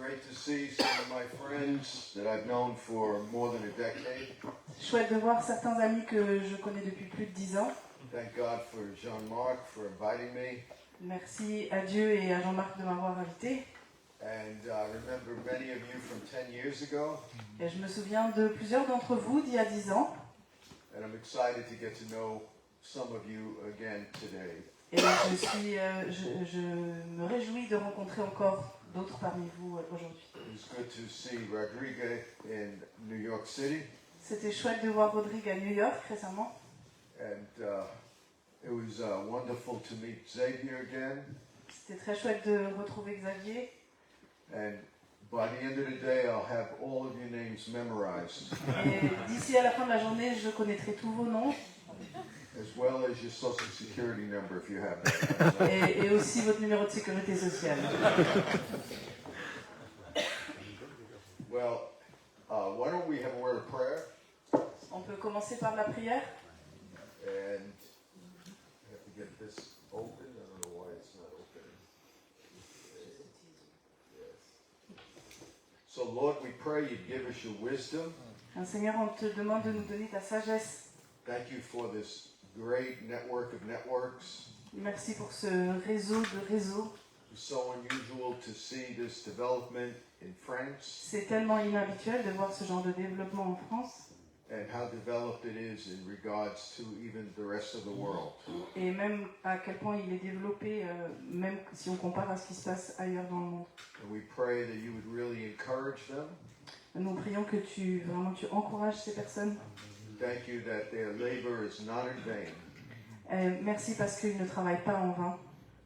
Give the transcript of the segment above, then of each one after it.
great to see some of my friends that I've known for more than a decade. Chouette de voir certains amis que je connais depuis plus de 10 ans. Thank God for Jean-Marc for inviting me. Merci à Dieu et à Jean-Marc de m'avoir invité. And I remember many of you from 10 years ago. Et je me souviens de plusieurs d'entre vous d'il y a 10 ans. And I'm excited to get to know some of you again today. Et je me réjouis de rencontrer encore d'autres parmi vous aujourd'hui. It's good to see Rodrigo in New York City. C'était chouette de voir Rodrigue à New York récemment. And it was wonderful to meet Xavier again. C'était très chouette de retrouver Xavier. And by the end of the day, I'll have all of your names memorized. Et d'ici à la fin de la journée, je connaîtrai tous vos noms. As well as your social security number if you have that. Et aussi votre numéro de sécurité sociale. Well, why don't we have a word of prayer? On peut commencer par la prière. And I have to get this open. I don't know why it's not open. Yes. So Lord, we pray you give us your wisdom. Seigneur, on te demande de nous donner ta sagesse. Thank you for this great network of networks. Merci pour ce réseau de réseaux. It's so unusual to see this development in France C'est tellement inhabituel de voir ce genre de développement en France. and how developed it is in regards to even the rest of the world. Et même à quel point il est développé, même si on compare à ce qui se passe ailleurs dans le monde. And we pray that you would really encourage them. Nous prions que tu encourages ces personnes. Thank you that their labor is not in vain, Merci parce qu'ils ne travaillent pas en vain,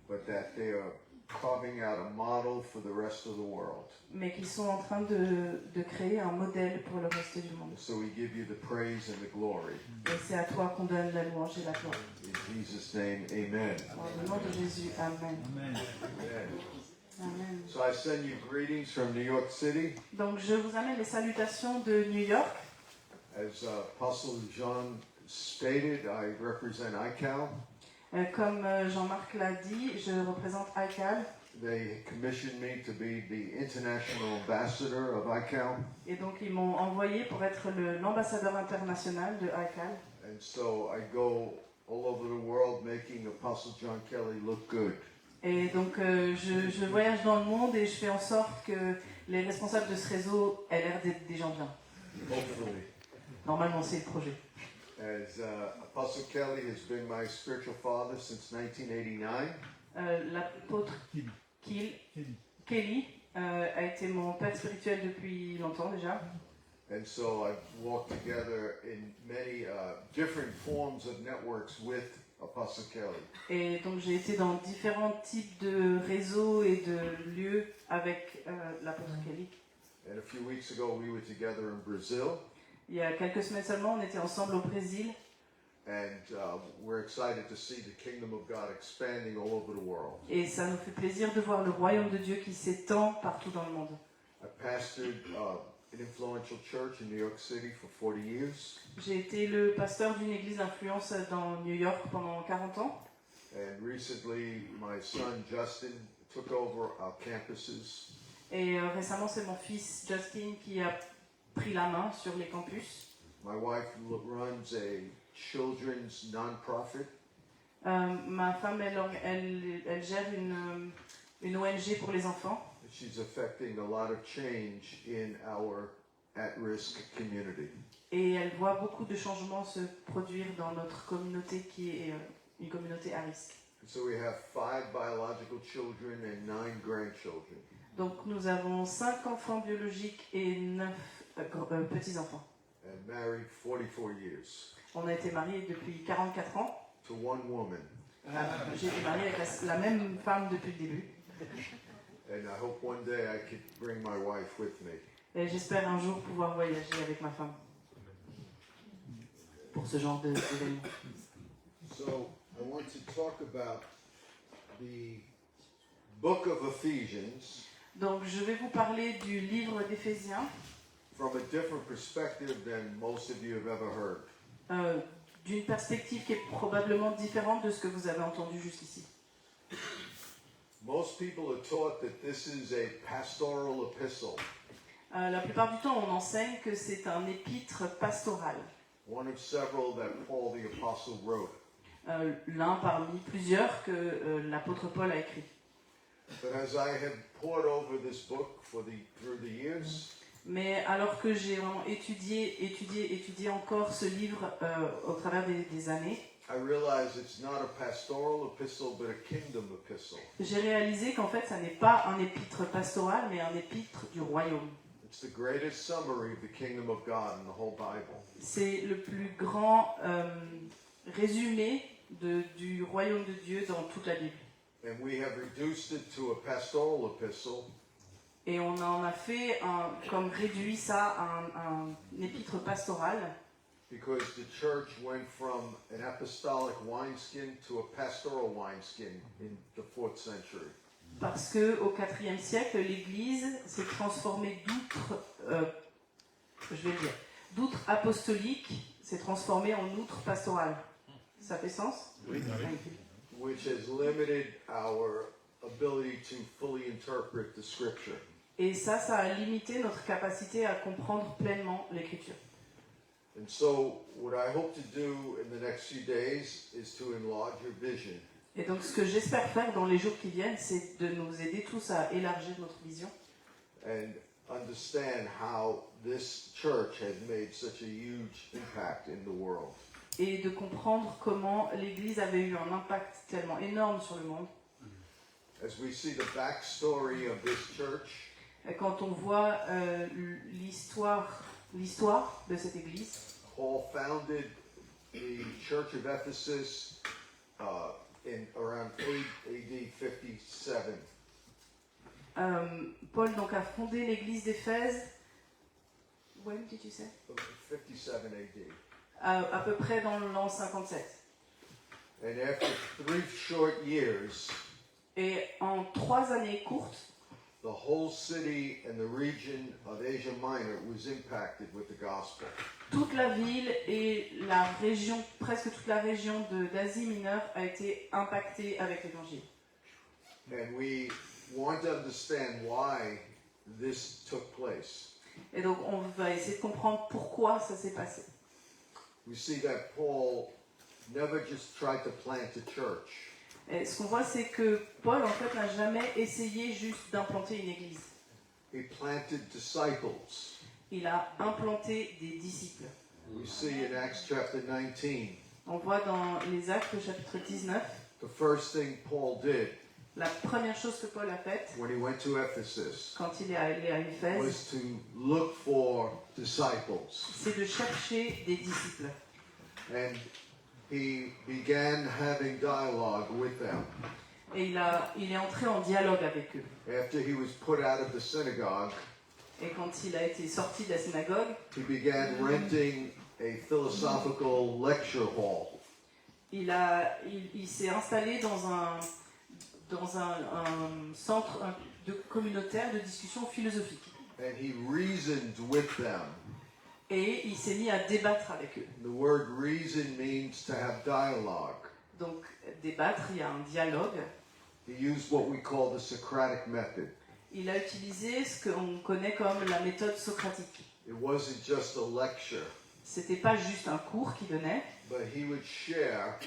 but that they are carving out a model for the rest of the world. mais qu'ils sont en train de créer un modèle pour le reste du monde. So we give you the praise and the glory. Et c'est à toi qu'on donne la louange et la gloire. In Jesus' name, amen. Dans le nom de Jésus, Amen. Amen. Amen. So I send you greetings from New York City. Donc je vous amène les salutations de New York. As Apostle Jean stated, I represent ICAL. Comme Jean-Marc l'a dit, je représente ICAL. They commissioned me to be the international ambassador of ICAL. Et donc ils m'ont envoyé pour être l'ambassadeur international de ICAL. And so I go all over the world making Apostle John Kelly look good. Et donc je voyage dans le monde et je fais en sorte que les responsables de ce réseau aient l'air d'être des gens bien. Hopefully. Normalement c'est le projet. As Apostle Kelly has been my spiritual father since 1989. L'apôtre Kelly a été mon père spirituel depuis longtemps déjà. And so I've walked together in many different forms of networks with Apostle Kelly. Et donc j'ai été dans différents types de réseaux et de lieux avec l'apôtre Kelly. And a few weeks ago we were together in Brazil. Il y a quelques semaines seulement, on était ensemble au Brésil. And we're excited to see the kingdom of God expanding all over the world. Et ça nous fait plaisir de voir le royaume de Dieu qui s'étend partout dans le monde. I pastored an influential church in New York City for 40 years. J'ai été le pasteur d'une église d'influence dans New York pendant 40 ans. And recently my son Justin took over our campuses. Et récemment, c'est mon fils Justin qui a pris la main sur les campus. My wife runs a children's non-profit. Ma femme, elle gère une ONG pour les enfants. She's affecting a lot of change in our at-risk community. Et elle voit beaucoup de changements se produire dans notre communauté qui est une communauté à risque. So we have 5 biological children and 9 grandchildren. Donc nous avons 5 enfants biologiques et 9 petits-enfants. And married 44 years On a été mariés depuis 44 ans. to one woman. J'ai été mariée avec la même femme depuis le début. And I hope one day I could bring my wife with me. Et j'espère un jour pouvoir voyager avec ma femme pour ce genre d'événement. So I want to talk about the book of Ephesians Donc je vais vous parler du livre d'Éphésiens from a different perspective than most of you have ever heard. d'une perspective qui est probablement différente de ce que vous avez entendu jusqu'ici. Most people are taught that this is a pastoral epistle, La plupart du temps, on enseigne que c'est un épître pastoral, one of several that Paul the Apostle wrote. l'un parmi plusieurs que l'apôtre Paul a écrit. But as I have poured over this book through the years, Mais alors que j'ai vraiment étudié encore ce livre au travers des années, I realize it's not a pastoral epistle, but a kingdom epistle. j'ai réalisé qu'en fait, ça n'est pas un épître pastoral, mais un épître du royaume. It's the greatest summary of the kingdom of God in the whole Bible. C'est le plus grand résumé du royaume de Dieu dans toute la Bible. And we have reduced it to a pastoral epistle Et on en a fait comme réduit ça à un épître pastoral, because the church went from an apostolic wineskin to a pastoral wineskin in the 4th century. parce que au IVe siècle, l'Église s'est transformée d'outre apostolique, s'est transformée en outre pastoral. Ça fait sens? Oui. Which has limited our ability to fully interpret the scripture. Et ça a limité notre capacité à comprendre pleinement l'Écriture. And so, what I hope to do in the next few days is to enlarge your vision. Et donc ce que j'espère faire dans les jours qui viennent, c'est de nous aider tous à élargir notre vision And understand how this church has made such a huge impact in the world. et de comprendre comment l'Église avait eu un impact tellement énorme sur le monde. As we see the backstory of this church, Et quand on voit l'histoire de cette Église, Paul founded the Church of Ephesus in around AD 57. Paul donc a fondé l'Église d'Éphèse. When did you say? 57 AD. À peu près dans l'an 57. And after 3 short years, Et en 3 années courtes, the whole city and the region of Asia Minor was impacted with the gospel. toute la ville et la région, presque toute la région d'Asie mineure a été impactée avec l'Évangile. And we want to understand why this took place. Et donc on va essayer de comprendre pourquoi ça s'est passé. We see that Paul never just tried to plant a church. Et ce qu'on voit, c'est que Paul, en fait, n'a jamais essayé juste d'implanter une église. He planted disciples. Il a implanté des disciples. We see in Acts chapter 19, On voit dans les Actes, chapitre 19, the first thing Paul did la première chose que Paul a faite when he went to Ephesus quand il est allé à Éphèse, was to look for disciples. c'est de chercher des disciples. And he began having dialogue with them. Et il est entré en dialogue avec eux. After he was put out of the synagogue, Et quand il a été sorti de la synagogue, he began renting a philosophical lecture hall. il s'est installé dans un centre communautaire de discussion philosophique. And he reasoned with them. Et il s'est mis à débattre avec eux. The word reason means to have dialogue. Donc, débattre, il y a un dialogue. He used what we call the Socratic method. Il a utilisé ce qu'on connaît comme la méthode socratique. It wasn't just a lecture, C'était pas juste un cours qu'il donnait, but he would share,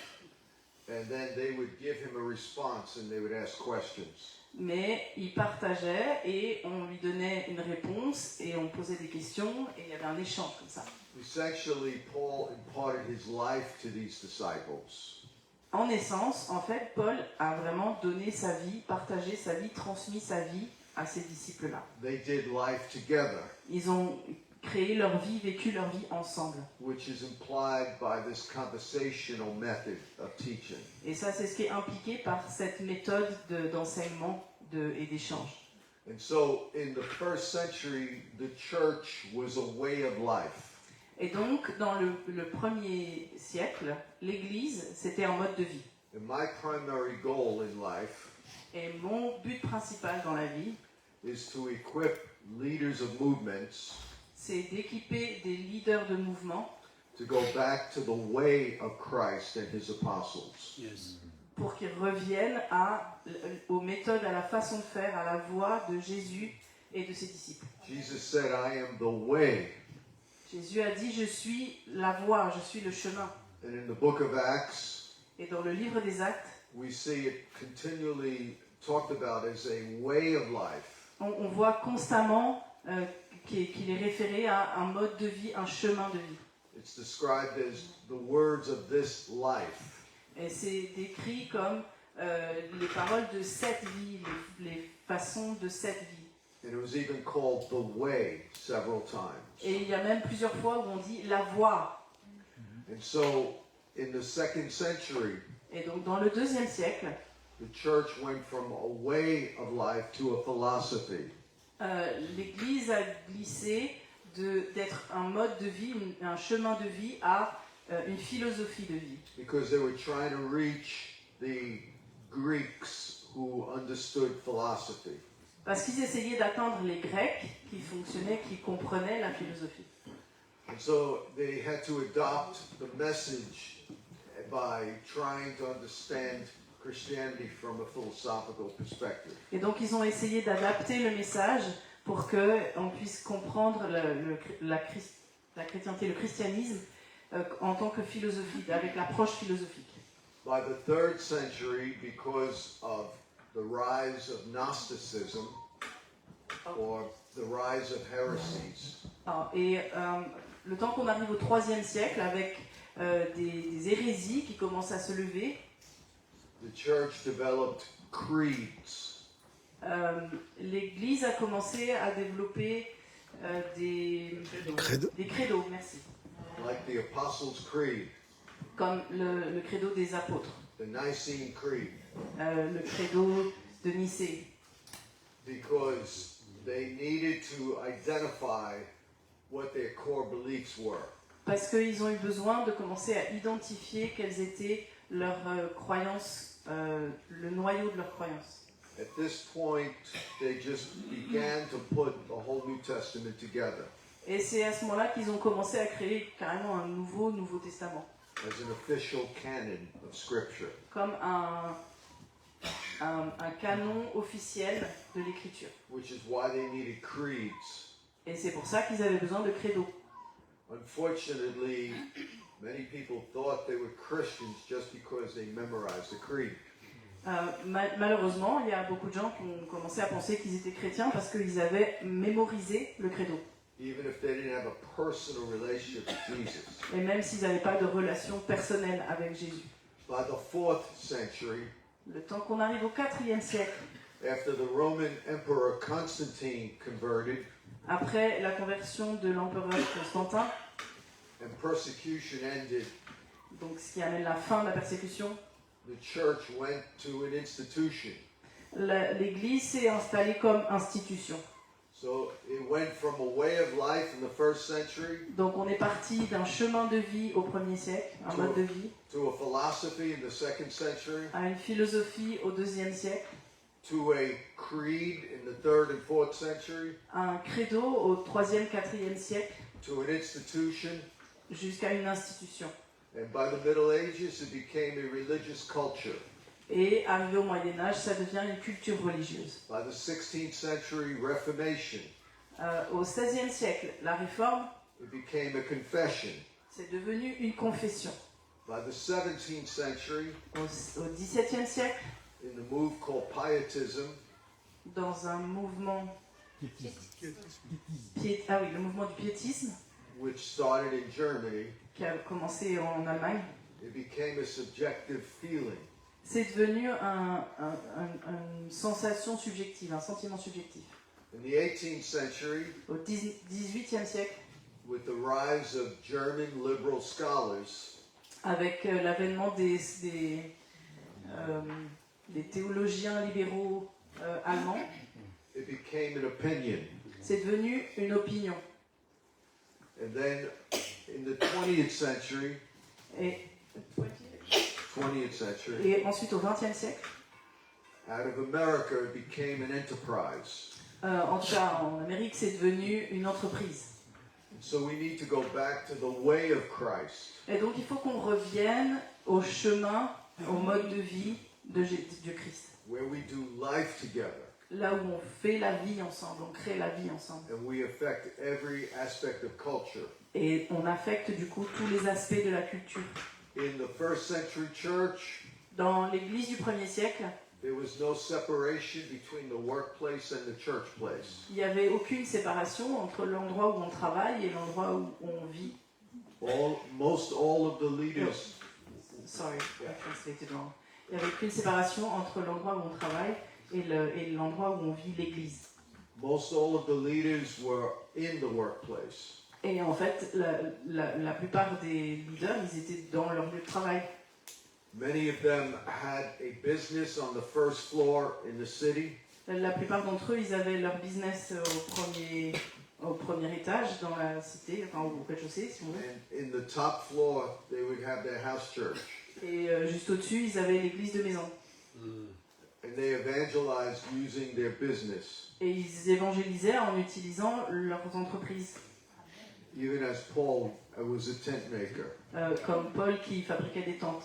and then they would give him a response and they would ask questions. mais il partageait et on lui donnait une réponse et on posait des questions et il y avait un échange comme ça. Essentially, Paul imparted his life to these disciples. En essence, en fait, Paul a vraiment donné sa vie, partagé sa vie, transmis sa vie à ces disciples-là. They did life together, Ils ont créé leur vie, vécu leur vie ensemble. which is implied by this conversational method of teaching. Et ça, c'est ce qui est impliqué par cette méthode d'enseignement et d'échange. And so, in the first century, the church was a way of life. Et donc, dans le premier siècle, l'Église, c'était un mode de vie. And my primary goal in life Et mon but principal dans la vie, is to equip leaders of movements c'est d'équiper des leaders de mouvement to go back to the way of Christ and his apostles. Yes. pour qu'ils reviennent aux méthodes, à la façon de faire, à la voie de Jésus et de ses disciples. Jesus said, I am the way. Jésus a dit, je suis la voie, je suis le chemin. And in the book of Acts, Et dans le livre des Actes, we see it continually talked about as a way of life. on voit constamment qu'il est référé à un mode de vie, un chemin de vie. It's described as the words of this life. Et c'est décrit comme les paroles de cette vie, les façons de cette vie. And it was even called the way several times. Et il y a même plusieurs fois où on dit la voie. And so, in the 2nd century, Et donc dans le 2e siècle, the church went from a way of life to a philosophy. l'Église a glissé d'être un mode de vie, un chemin de vie, à une philosophie de vie. Because they were trying to reach the Greeks who understood philosophy. Parce qu'ils essayaient d'atteindre les Grecs qui fonctionnaient, qui comprenaient la philosophie. And so they had to adopt the message by trying to understand Christianity from a philosophical perspective. Et donc ils ont essayé d'adapter le message pour qu'on puisse comprendre la chrétienté, le christianisme en tant que philosophie, avec l'approche philosophique. By the 3rd century, because of the rise of Gnosticism or the rise of heresies, Et le temps qu'on arrive au 3e siècle, avec des hérésies qui commencent à se lever, the church developed creeds. l'Église a commencé à développer des credos, merci, Like the Apostles' Creed, comme le credo des apôtres, the Nicene Creed, le credo de Nicée, because they needed to identify what their core beliefs were. parce qu'ils ont eu besoin de commencer à identifier quelles étaient leurs croyances, le noyau de leurs croyances. At this point, they just began to put the whole New Testament together Et c'est à ce moment-là qu'ils ont commencé à créer carrément un Nouveau Testament, as an official canon of Scripture. comme un canon officiel de l'écriture. Which is why they needed creeds. Et c'est pour ça qu'ils avaient besoin de credos. Unfortunately, many people thought they were Christians just because they memorized the creed. Malheureusement, il y a beaucoup de gens qui ont commencé à penser qu'ils étaient chrétiens parce qu'ils avaient mémorisé le credo. Even if they didn't have a personal relationship with Jesus. Et même s'ils n'avaient pas de relation personnelle avec Jésus. By the 4th century, Le temps qu'on arrive au 4e siècle, after the Roman Emperor Constantine converted après la conversion de l'empereur Constantin, and persecution ended, donc ce qui amène la fin de la persécution, the church went to an institution. l'Église s'est installée comme institution. So it went from a way of life in the 1st century Donc on est parti d'un chemin de vie au 1er siècle, un mode de vie, to a philosophy in the 2nd century à une philosophie au 2e siècle, to a creed in the 3rd and 4th century à un credo au 3e, 4e siècle, to an institution, jusqu'à une institution. and by the Middle Ages it became a religious culture. Et arrivé au Moyen-Âge, ça devient une culture religieuse. By the 16th century Reformation, Au 16e siècle, la Réforme, it became a confession. c'est devenu une confession. By the 17th century, Au 17e siècle, in the move called Pietism, dans un mouvement, le mouvement du piétisme, which started in Germany, qui a commencé en Allemagne, it became a subjective feeling. c'est devenu une sensation subjective, un sentiment subjectif. In the 18th century, Au 18e siècle, with the rise of German liberal scholars, avec l'avènement des théologiens libéraux allemands, it became an opinion. c'est devenu une opinion. And then in the 20th century, Et 20th century, Et ensuite, au XXe siècle, out of America, it became an enterprise. en tout cas en Amérique, c'est devenu une entreprise. And so we need to go back to the way of Christ. Et donc, il faut qu'on revienne au chemin au mode de vie du Christ. where we do life together Là où on fait la vie ensemble, on crée la vie ensemble. and we affect every aspect of culture. Et on affecte du coup tous les aspects de la culture. In the first century church, Dans l'église du 1er siècle, there was no separation between the workplace and the church place. il n'y avait aucune séparation entre l'endroit où on travaille et l'endroit où on vit. Most all of the leaders, Sorry, I translated wrong. Il n'y avait aucune séparation entre l'endroit où on travaille et l'endroit où on vit l'église. most all of the leaders were in the workplace. Et en fait, la plupart des leaders, ils étaient dans leur lieu de travail. Many of them had a business on the first floor in the city, La plupart d'entre eux, ils avaient leur business au premier étage dans la cité, enfin au rez-de-chaussée, si on veut. and in the top floor they would have their house church. Et juste au-dessus, ils avaient l'église de maison. And they evangelized using their business. Et ils évangélisaient en utilisant leurs entreprises. Even as Paul was a tent maker. Comme Paul qui fabriquait des tentes.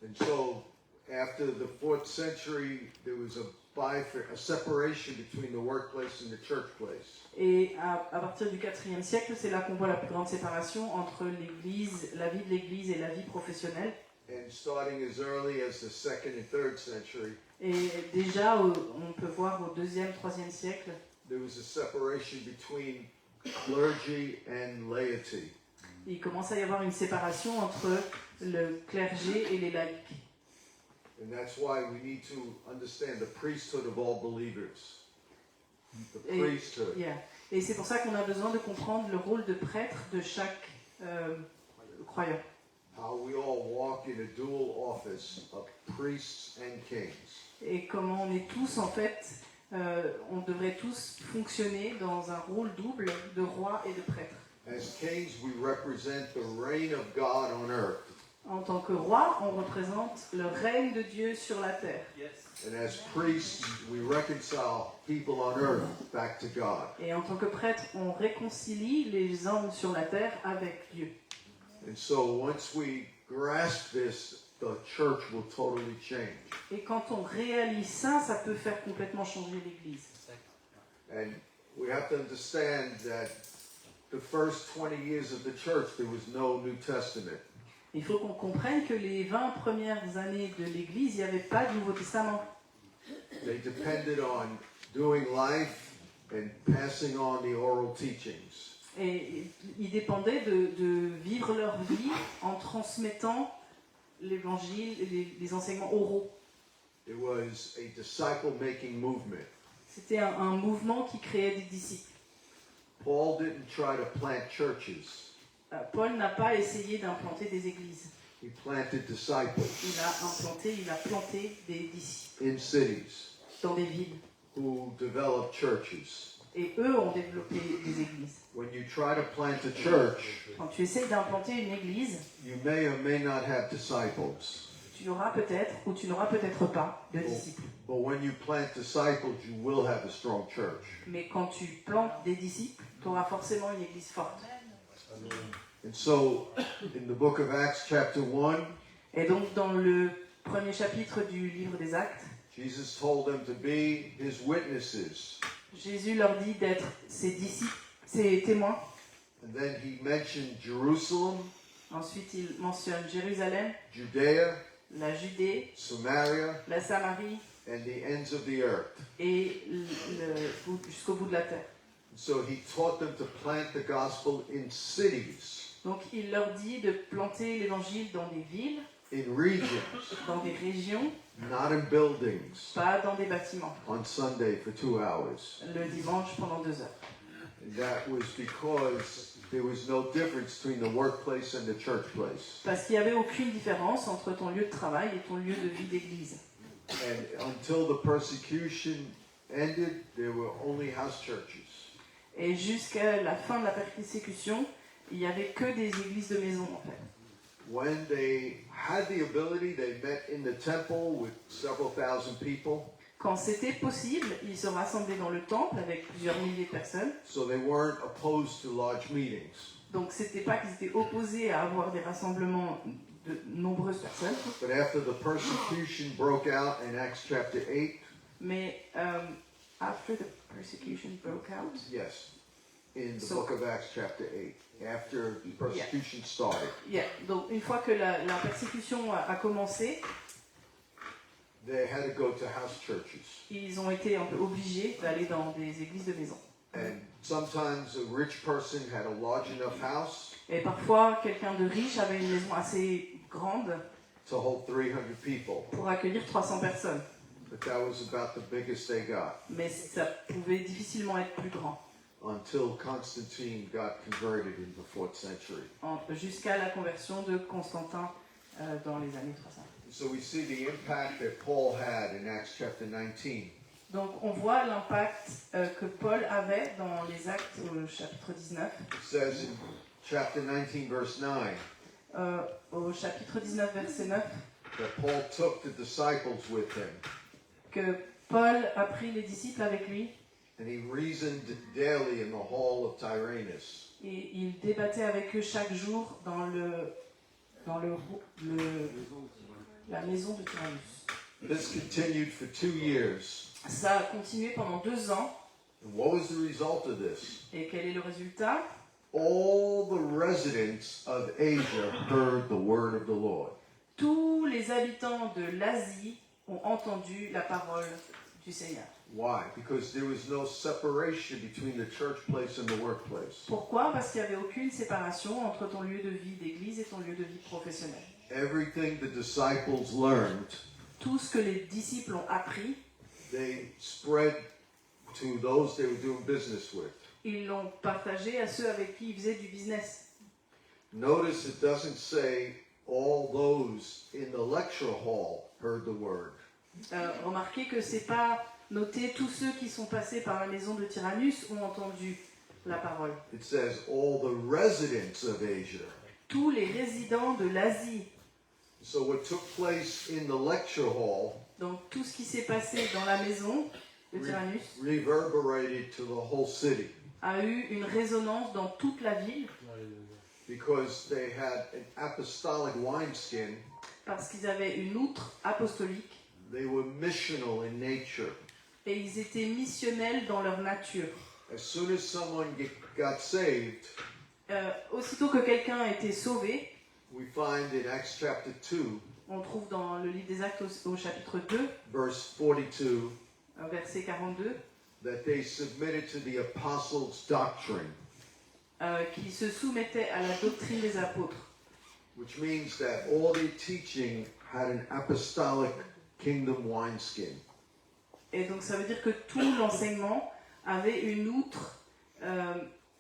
And so, after the 4th century, there was a separation between the workplace and the church place. Et à partir du 4e siècle, c'est là qu'on voit la plus grande séparation entre l'église, la vie de l'église et la vie professionnelle. And starting as early as the 2nd and 3rd century, Et déjà, on peut voir au 2e, 3e siècle, there was a separation between clergy and laity. il commence à y avoir une séparation entre le clergé et les laïcs. And that's why we need to understand the priesthood of all believers. The Et- priesthood. Yeah. Et c'est pour ça qu'on a besoin de comprendre le rôle de prêtre de chaque croyant. How we all walk in a dual office of priests and kings. Et comment on est tous, en fait, on devrait tous fonctionner dans un rôle double de roi et de prêtre. As kings, we represent the reign of God on earth. En tant que roi, on représente le règne de Dieu sur la terre. And as priests, we reconcile people on earth back to God. Et en tant que prêtre, on réconcilie les hommes sur la terre avec Dieu. And so once we grasp this, the church will totally change. Et quand on réalise ça, ça peut faire complètement changer l'Église. And we have to understand that the first 20 years of the church, there was no New Testament. Il faut qu'on comprenne que les 20 premières années de l'Église, il n'y avait pas de Nouveau Testament. They depended on doing life and passing on the oral teachings. Et ils dépendaient de vivre leur vie en transmettant l'Évangile, les enseignements oraux. It was a disciple-making movement. C'était un mouvement qui créait des disciples. Paul didn't try to plant churches. Paul n'a pas essayé d'implanter des églises. He planted disciples Il a planté des disciples in cities dans des villes. who developed churches. Et eux ont développé des églises. When you try to plant a church, Quand tu essayes d'implanter une église, you may or may not have disciples. tu auras peut-être ou tu n'auras peut-être pas de disciples. But when you plant disciples, you will have a strong church. Mais quand tu plantes des disciples, tu auras forcément une église forte. And so, in the book of Acts, chapter 1, Et donc dans le premier chapitre du livre des Actes, Jesus told them to be his witnesses. Jésus leur dit d'être ses disciples, ses témoins. And then he mentioned Jerusalem, Ensuite, il mentionne Jérusalem, Judea, la Judée, Samaria, la Samarie and the ends of the earth. et jusqu'au bout de la terre. So he taught them to plant the gospel in cities, Donc il leur dit de planter l'évangile dans des villes, in regions, dans des régions, not in buildings, pas dans des bâtiments, on Sunday for 2 hours. le dimanche pendant 2 heures. And that was because there was no difference between the workplace and the church place. Parce qu'il n'y avait aucune différence entre ton lieu de travail et ton lieu de vie d'église. And until the persecution ended, there were only house churches. Et jusqu'à la fin de la persécution, il n'y avait que des églises de maison en fait. When they had the ability, they met in the temple with several thousand people. Quand c'était possible, ils se rassemblaient dans le temple avec plusieurs milliers de personnes. So they weren't opposed to large meetings. Donc c'était pas qu'ils étaient opposés à avoir des rassemblements de nombreuses personnes. But after the persecution broke out in Acts chapter 8, Mais after the persecution broke out, yes, in the So- book of Acts chapter 8, after the persecution started, yeah, donc une fois que la persécution a commencé, they had to go to house churches. ils ont été un peu obligés d'aller dans des églises de maison. And sometimes a rich person had a large enough house Et parfois, quelqu'un de riche avait une maison assez grande to hold 300 people, pour accueillir 300 personnes. but that was about the biggest they got Mais ça pouvait difficilement être plus grand, until Constantine got converted in the 4th century. jusqu'à la conversion de Constantin dans les années 300. So we see the impact that Paul had in Acts chapter 19. Donc on voit l'impact que Paul avait dans les Actes au chapitre 19. It says in chapter 19, verse 9, Au chapitre 19, verset 9, that Paul took the disciples with him, que Paul a pris les disciples avec lui and he reasoned daily in the hall of Tyrannus. et il débattait avec eux chaque jour dans la maison de Tyrannus. This continued for 2 years. Ça a continué pendant 2 ans. And what was the result of this? Et quel est le résultat? All the residents of Asia heard the word of the Lord. Tous les habitants de l'Asie ont entendu la parole du Seigneur. Why? Because there was no separation between the church place and the workplace. Pourquoi? Parce qu'il n'y avait aucune séparation entre ton lieu de vie d'église et ton lieu de vie professionnel. Everything the disciples learned, Tout ce que les disciples ont appris, they spread to those they were doing business with. ils l'ont partagé à ceux avec qui ils faisaient du business. Notice it doesn't say all those in the lecture hall heard the word. Remarquez que c'est pas noté tous ceux qui sont passés par la maison de Tyrannus ont entendu la parole. It says all the residents of Asia. Tous les résidents de l'Asie, So what took place in the lecture hall donc tout ce qui s'est passé dans la maison de Tyrannus, reverberated to the whole city a eu une résonance dans toute la ville because they had an apostolic wineskin. parce qu'ils avaient une outre apostolique They were missional in nature. et ils étaient missionnels dans leur nature. As soon as someone got saved, Aussitôt que quelqu'un a été sauvé, we find in Acts chapter 2, on trouve dans le livre des Actes au chapitre 2, verse 42, verset 42, that they submitted to the apostles' doctrine, qui se soumettaient à la doctrine des apôtres. which means that all their teaching had an apostolic kingdom wineskin. Et donc ça veut dire que tout l'enseignement avait une outre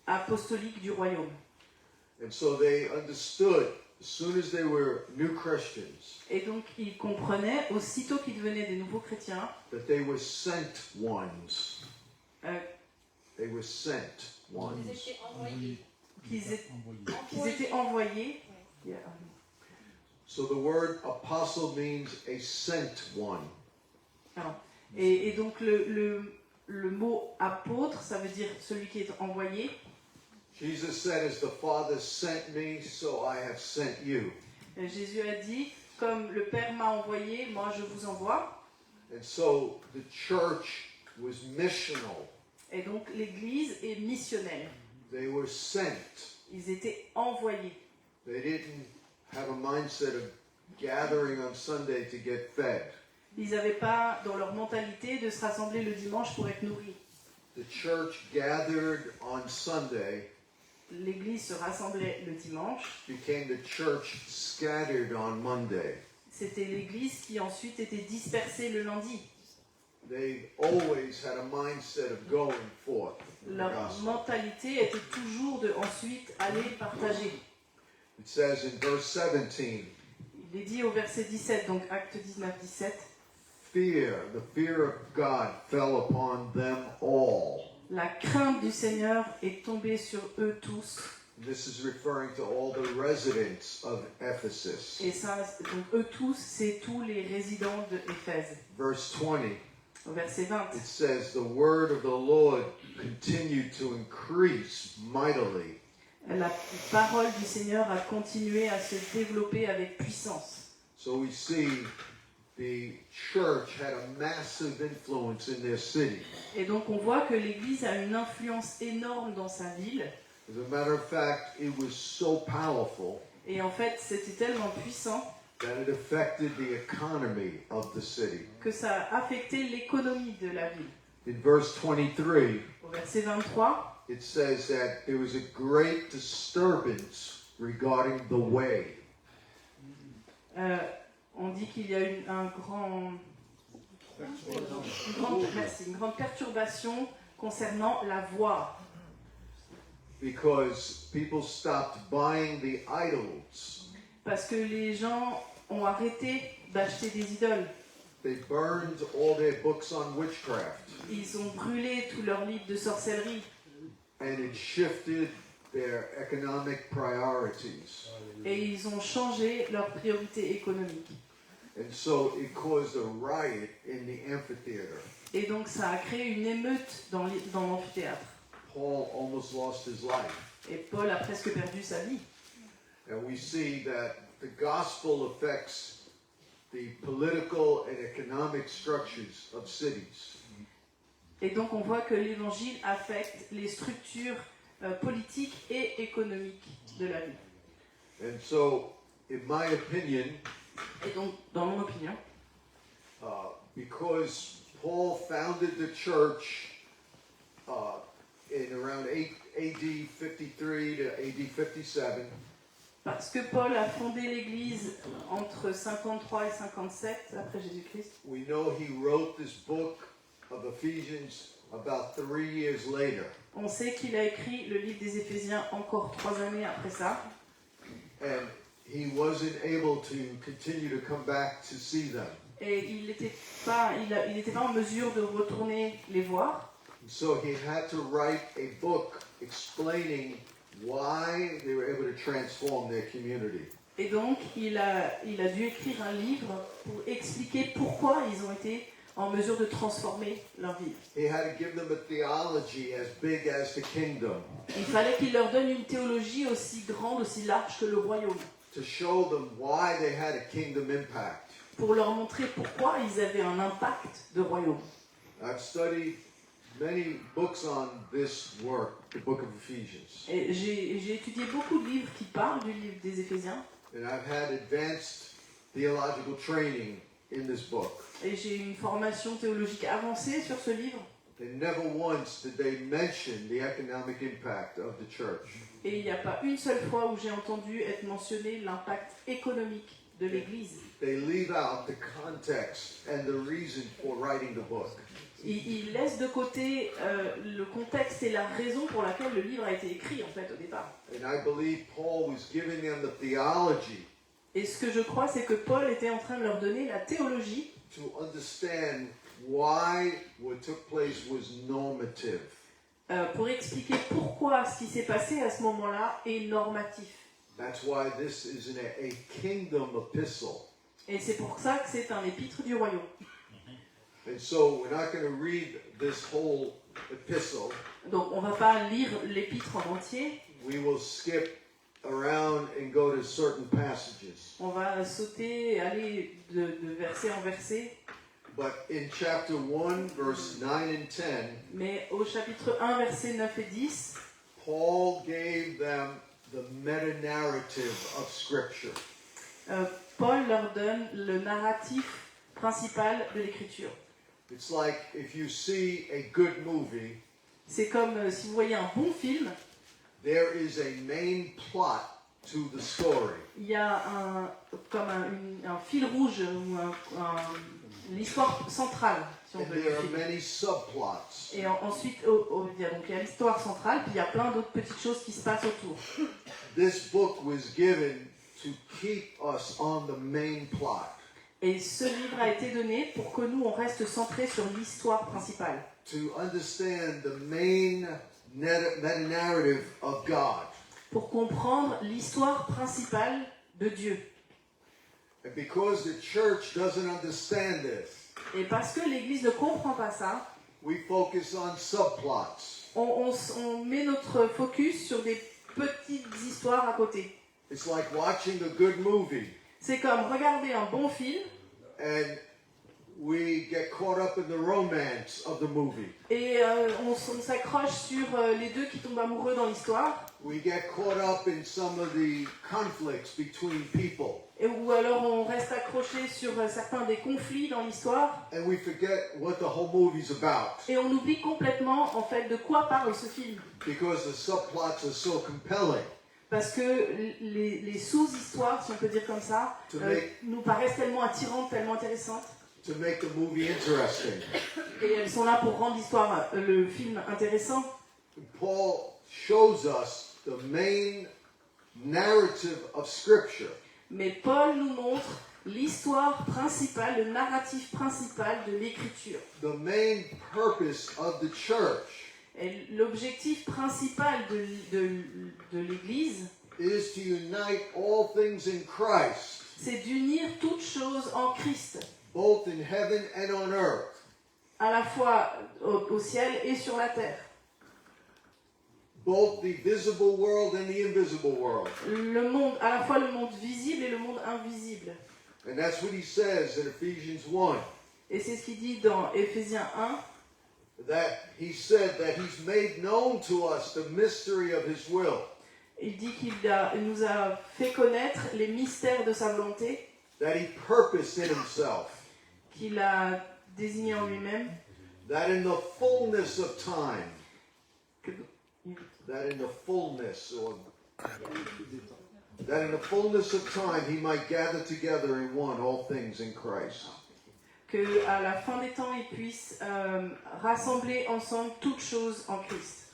apostolique du royaume. And so they understood, as soon as they were new Christians, Et donc ils comprenaient, aussitôt qu'ils devenaient des nouveaux chrétiens, that they were sent ones. euh, They were sent ones. Ils étaient envoyés. qu'ils étaient envoyés. Yeah. So the word apostle means a sent one. Alors, et donc le mot apôtre, ça veut dire celui qui est envoyé. Jesus said, as the Father sent me, so I have sent you. Et Jésus a dit, comme le Père m'a envoyé, moi je vous envoie. And so the church was missional. Et donc l'Église est missionnelle. They were sent. Ils étaient envoyés. They didn't have a mindset of gathering on Sunday to get fed. Ils n'avaient pas dans leur mentalité de se rassembler le dimanche pour être nourris. The church gathered on Sunday L'Église se rassemblait le dimanche. became the church scattered on Monday. C'était l'Église qui ensuite était dispersée le lundi. They always had a mindset of going forth. in the Leur gospel. mentalité était toujours de ensuite aller partager. It says in verse 17, Il est dit au verset 17, donc Acte 19, 17, the fear of God fell upon them all. la crainte du Seigneur est tombée sur eux tous. This is referring to all the residents of Ephesus. Et ça, donc eux tous, c'est tous les résidents de Éphèse. Verse 20, Au verset 20, it says, the word of the Lord continued to increase mightily. la parole du Seigneur a continué à se développer avec puissance. So we see the church had a massive influence in their city. Et donc on voit que l'Église a une influence énorme dans sa ville. As a matter of fact, it was so powerful Et en fait, c'était tellement puissant that it affected the economy of the city. que ça a affecté l'économie de la ville. In verse 23, Au verset 23, it says that there was a great disturbance regarding the way. on dit qu'il y a eu une grande perturbation concernant la voie. Because people stopped buying the idols. Parce que les gens ont arrêté d'acheter des idoles. They burned all their books on witchcraft. Ils ont brûlé tous leurs livres de sorcellerie. And it shifted their economic priorities. Et ils ont changé leurs priorités économiques. And so it caused a riot in the amphitheater. Et donc ça a créé une émeute dans l'amphithéâtre. Paul almost lost his life. Et Paul a presque perdu sa vie. And we see that the gospel affects the political and economic structures of cities. Et donc on voit que l'évangile affecte les structures politiques et économiques de la vie. And so, in my opinion, Et donc, dans mon opinion, because Paul founded the church in around AD 53 to AD 57, parce que Paul a fondé l'Église entre 53 et 57 après Jésus-Christ, we know he wrote this book of Ephesians about 3 years later. on sait qu'il a écrit le livre des Éphésiens encore 3 années après ça. And he wasn't able to continue to come back to see them. Et il n'était pas en mesure de retourner les voir. So he had to write a book explaining why they were able to transform their community. Et donc, il a dû écrire un livre pour expliquer pourquoi ils ont été en mesure de transformer leur vie. He had to give them a theology as big as the kingdom, Il fallait qu'il leur donne une théologie aussi grande, aussi large que le royaume, to show them why they had a kingdom impact. pour leur montrer pourquoi ils avaient un impact de royaume. I've studied many books on this work, the book of Ephesians, Et j'ai étudié beaucoup de livres qui parlent du livre des Éphésiens, and I've had advanced theological training in this book. et j'ai une formation théologique avancée sur ce livre. And never once did they mention the economic impact of the church. Et il n'y a pas une seule fois où j'ai entendu être mentionné l'impact économique de l'Église. They leave out the context and the reason for writing the book. Il laisse de côté le contexte et la raison pour laquelle le livre a été écrit en fait au départ. And I believe Paul was giving them the theology Et ce que je crois, c'est que Paul était en train de leur donner la théologie to understand why what took place was normative. pour expliquer pourquoi ce qui s'est passé à ce moment-là est normatif. That's why this is a kingdom epistle. Et c'est pour ça que c'est un épître du royaume. And so we're not going to read this whole epistle. Donc on ne va pas lire l'épître en entier, We will skip around and go to certain passages. on va sauter, aller de verset en verset. But in chapter 1, verse 9 and 10, Mais au chapitre 1, versets 9 et 10, Paul gave them the meta-narrative of Scripture. Paul leur donne le narratif principal de l'écriture. It's like if you see a good movie, C'est comme si vous voyez un bon film, there is a main plot to the story. il y a comme un fil rouge ou une histoire centrale, si on And veut there are dire. many subplots. Et ensuite, il y a l'histoire centrale, puis il y a plein d'autres petites choses qui se passent autour. This book was given to keep us on the main plot, Et ce livre a été donné pour que nous, on reste centrés sur l'histoire principale. to understand the main meta-narrative of God. Pour comprendre l'histoire principale de Dieu. And because the church doesn't understand this, Et parce que l'Église ne comprend pas ça, we focus on subplots. on met notre focus sur des petites histoires à côté. It's like watching a good movie C'est comme regarder un bon film and we get caught up in the romance of the movie. et on s'accroche sur les deux qui tombent amoureux dans l'histoire. We get caught up in some of the conflicts between people. Ou alors on reste accroché sur certains des conflits dans l'histoire And we forget what the whole movie's about et on oublie complètement en fait de quoi parle ce film. because the subplots are so compelling. Parce que les sous-histoires, si on peut dire comme ça, nous paraissent tellement attirantes, tellement intéressantes. To make the movie interesting. Et elles sont là pour rendre le film intéressant. Paul shows us the main narrative of Scripture. Mais Paul nous montre l'histoire principale, le narratif principal de l'écriture. The main purpose of the church Et l'objectif principal de l'Église, is to unite all things in Christ, c'est d'unir toutes choses en Christ, both in heaven and on earth. à la fois au ciel et sur la terre. Both the visible world and the invisible world. Le monde, à la fois le monde visible et le monde invisible. And that's what he says in Ephesians 1. Et c'est ce qu'il dit dans Éphésiens 1, That he said that he's made known to us the mystery of his will. il dit qu'il nous a fait connaître les mystères de sa volonté, That he purposed in himself. qu'il a désigné en lui-même, That in the fullness of time. que, That in the fullness of time he might gather together in one all things in Christ. que à la fin des temps, il puisse rassembler ensemble toutes choses en Christ.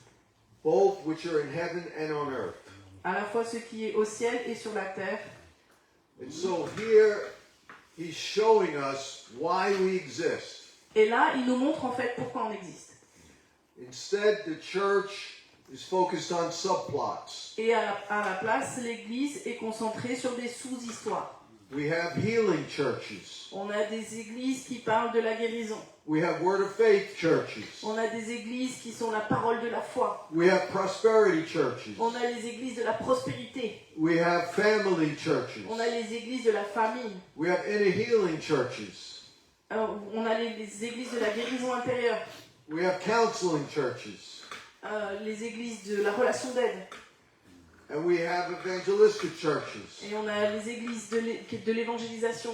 Both which are in heaven and on earth. À la fois ce qui est au ciel et sur la terre. And so here he's showing us why we exist. Et là, il nous montre en fait pourquoi on existe. Instead, the church is focused on subplots. Et à la place, l'Église est concentrée sur des sous-histoires. We have healing churches. On a des églises qui parlent de la guérison. We have word of faith churches. On a des églises qui sont la parole de la foi. We have prosperity churches. On a les églises de la prospérité. We have family churches. On a les églises de la famille. We have inner healing churches. On a les églises de la guérison intérieure. We have counseling churches. Les églises de la relation d'aide. And we have evangelistic churches. Et on a les églises de l'évangélisation.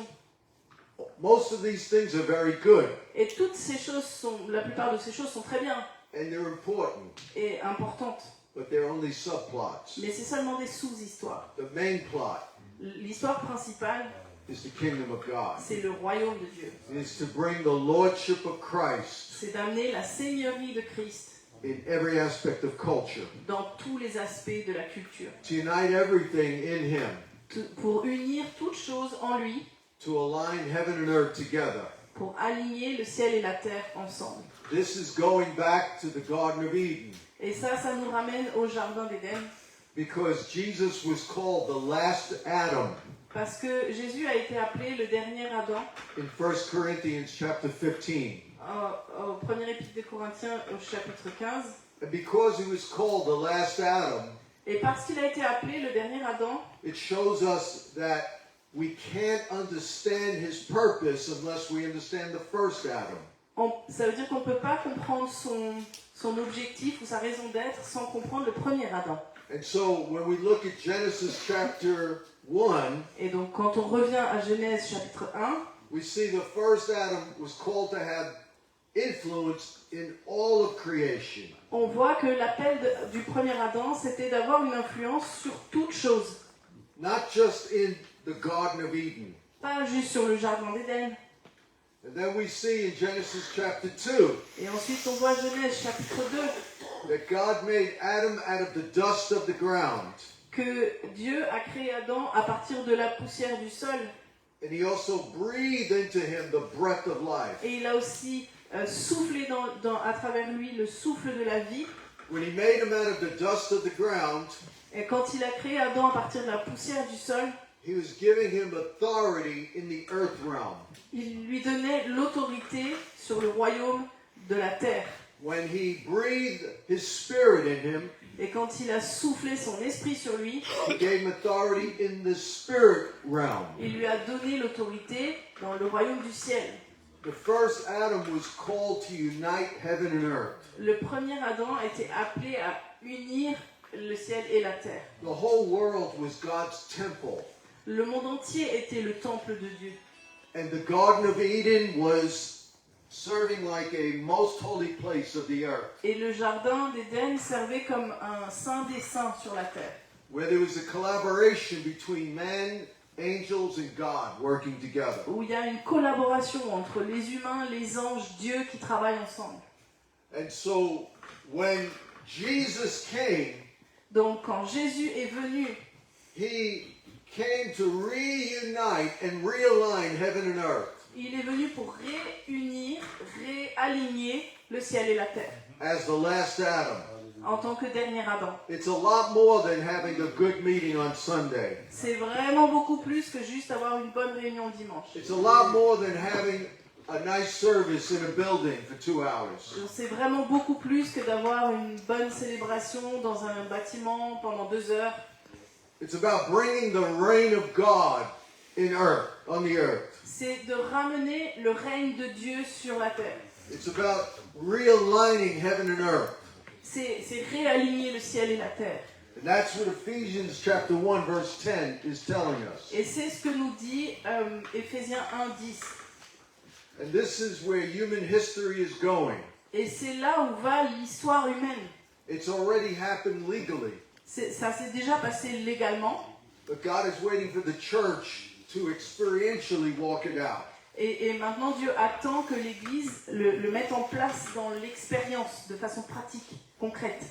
Most of these things are very good. Et toutes ces choses la plupart de ces choses sont très bien And they're important. et importantes. But they're only subplots. Mais c'est seulement des sous-histoires. The main plot L'histoire principale, is the kingdom of God. c'est le royaume de Dieu. It is to bring the lordship of Christ C'est d'amener la seigneurie de Christ in every aspect of culture. dans tous les aspects de la culture. To unite everything in him. Pour unir toutes choses en lui, To align heaven and earth together. pour aligner le ciel et la terre ensemble. This is going back to the Garden of Eden. Et ça nous ramène au jardin d'Éden. Because Jesus was called the last Adam Parce que Jésus a été appelé le dernier Adam in 1 Corinthians chapter 15. au premier épître des Corinthiens au chapitre 15. And because he was called the last Adam, Et parce qu'il a été appelé le dernier Adam, it shows us that we can't understand his purpose unless we understand the first Adam. ça veut dire qu'on ne peut pas comprendre son objectif ou sa raison d'être sans comprendre le premier Adam. And so when we look at Genesis chapter 1, Et donc quand on revient à Genèse chapitre 1, we see the first Adam was called to have influence in all of creation. on voit que l'appel du premier Adam, c'était d'avoir une influence sur toute chose. Not just in the Garden of Eden. Pas juste sur le jardin d'Éden. And then we see in Genesis chapter 2 Et ensuite on voit Genèse chapitre 2, that God made Adam out of the dust of the ground. que Dieu a créé Adam à partir de la poussière du sol. And he also breathed into him the breath of life. Et il a aussi soufflé à travers lui le souffle de la vie. When he made him out of the dust of the ground, Et quand il a créé Adam à partir de la poussière du sol, he was giving him authority in the earth realm. il lui donnait l'autorité sur le royaume de la terre. When he breathed his spirit in him, Et quand il a soufflé son esprit sur lui, He gave him authority in the spirit realm. il lui a donné l'autorité dans le royaume du ciel. The first Adam was called to unite heaven and earth. Le premier Adam était appelé à unir le ciel et la terre. The whole world was God's temple. Le monde entier était le temple de Dieu. And the Garden of Eden was serving like a most holy place of the earth, Et le jardin d'Éden servait comme un saint des saints sur la terre, where there was a collaboration between man, angels, and God working together. où il y a une collaboration entre les humains, les anges, Dieu qui travaillent ensemble. And so when Jesus came, Donc quand Jésus est venu, he came to reunite and realign heaven and earth il est venu pour réunir, réaligner le ciel et la terre, as the last Adam. en tant que dernier Adam. It's a lot more than having a good meeting on Sunday. C'est vraiment beaucoup plus que juste avoir une bonne réunion le dimanche. It's a lot more than having a nice service in a building for 2 hours. C'est vraiment beaucoup plus que d'avoir une bonne célébration dans un bâtiment pendant 2 heures. It's about bringing the reign of God in earth, on the earth. C'est de ramener le règne de Dieu sur la terre. It's about realigning heaven and earth. C'est réaligner le ciel et la terre. And that's what Ephesians chapter 1 verse 10 is telling us. Et c'est ce que nous dit Éphésiens 1:10. And this is where human history is going. Et c'est là où va l'histoire humaine. It's already happened legally, Ça s'est déjà passé légalement. but God is waiting for the church to experientially walk it out. Et maintenant, Dieu attend que l'Église le mette en place dans l'expérience, de façon pratique, concrète.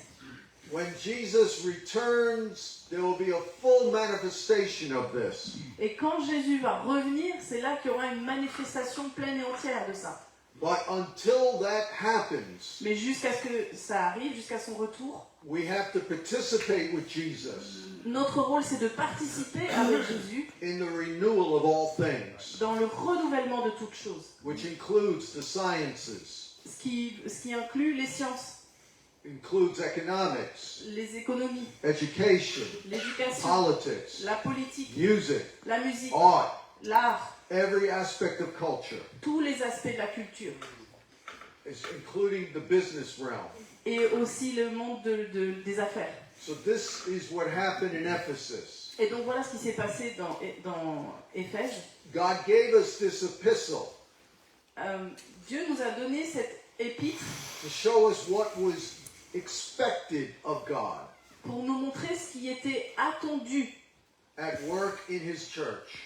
When Jesus returns, there will be a full manifestation of this. Et quand Jésus va revenir, c'est là qu'il y aura une manifestation pleine et entière de ça. But until that happens, Mais jusqu'à ce que ça arrive, jusqu'à son retour, we have to participate with Jesus notre rôle c'est de participer avec Jésus in the renewal of all things, dans le renouvellement de toutes choses, which includes the sciences, ce qui inclut les sciences, includes economics, les économies, education, l'éducation, politics, la politique, music, la musique, art, l'art, every aspect of culture, tous les aspects de la culture, including the business realm. et aussi le monde des affaires. So this is what happened in Ephesus. Et donc voilà ce qui s'est passé dans Éphèse. God gave us this epistle Dieu nous a donné cette épître to show us what was expected of God pour nous montrer ce qui était attendu at work in His church.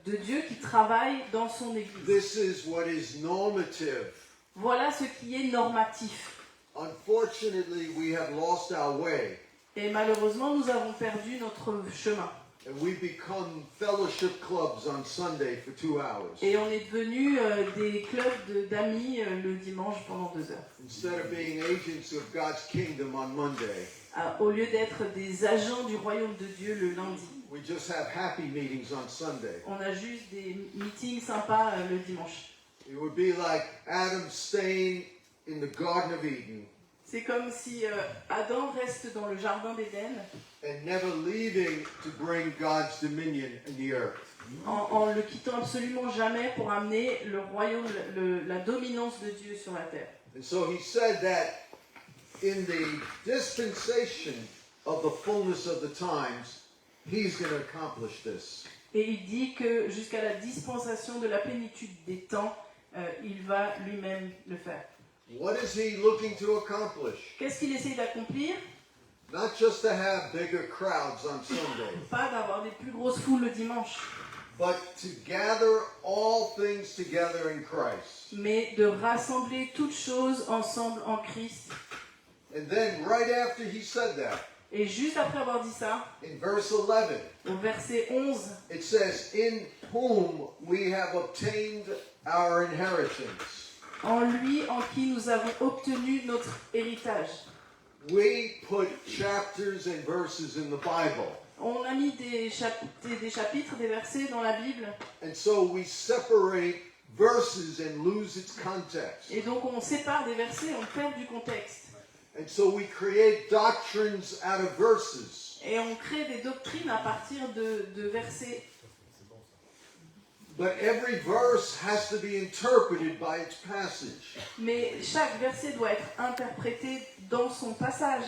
de Dieu qui travaille dans son Église. This is what is normative. Voilà ce qui est normatif. Unfortunately, we have lost our way, Et malheureusement, nous avons perdu notre chemin. and we become fellowship clubs on Sunday for 2 hours Et on est devenus des clubs d'amis le dimanche pendant 2 heures. instead of being agents of God's kingdom on Monday. Au lieu d'être des agents du royaume de Dieu le lundi. We just have happy meetings on Sunday. On a juste des meetings sympas le dimanche. It would be like Adam staying in the Garden of Eden C'est comme si Adam reste dans le jardin d'Éden and never leaving to bring God's dominion in the earth. en le quittant absolument jamais pour amener le royaume, la dominance de Dieu sur la terre. And so he said that in the dispensation of the fullness of the times, he's going to accomplish this. Et il dit que jusqu'à la dispensation de la plénitude des temps, il va lui-même le faire. What is he looking to accomplish? Qu'est-ce qu'il essaie d'accomplir? Not just to have bigger crowds on Sunday, Pas d'avoir des plus grosses foules le dimanche, but to gather all things together in Christ. mais de rassembler toutes choses ensemble en Christ. And then right after he said that, Et juste après avoir dit ça, in verse 11, au verset 11, it says, in whom we have obtained our inheritance. en lui en qui nous avons obtenu notre héritage. We put chapters and verses in the Bible. On a mis des chapitres, des versets dans la Bible, And so we separate verses and lose its context. et donc on sépare des versets, on perd du contexte. And so we create doctrines out of verses. Et on crée des doctrines à partir de versets. But every verse has to be interpreted by its passage. Mais chaque verset doit être interprété dans son passage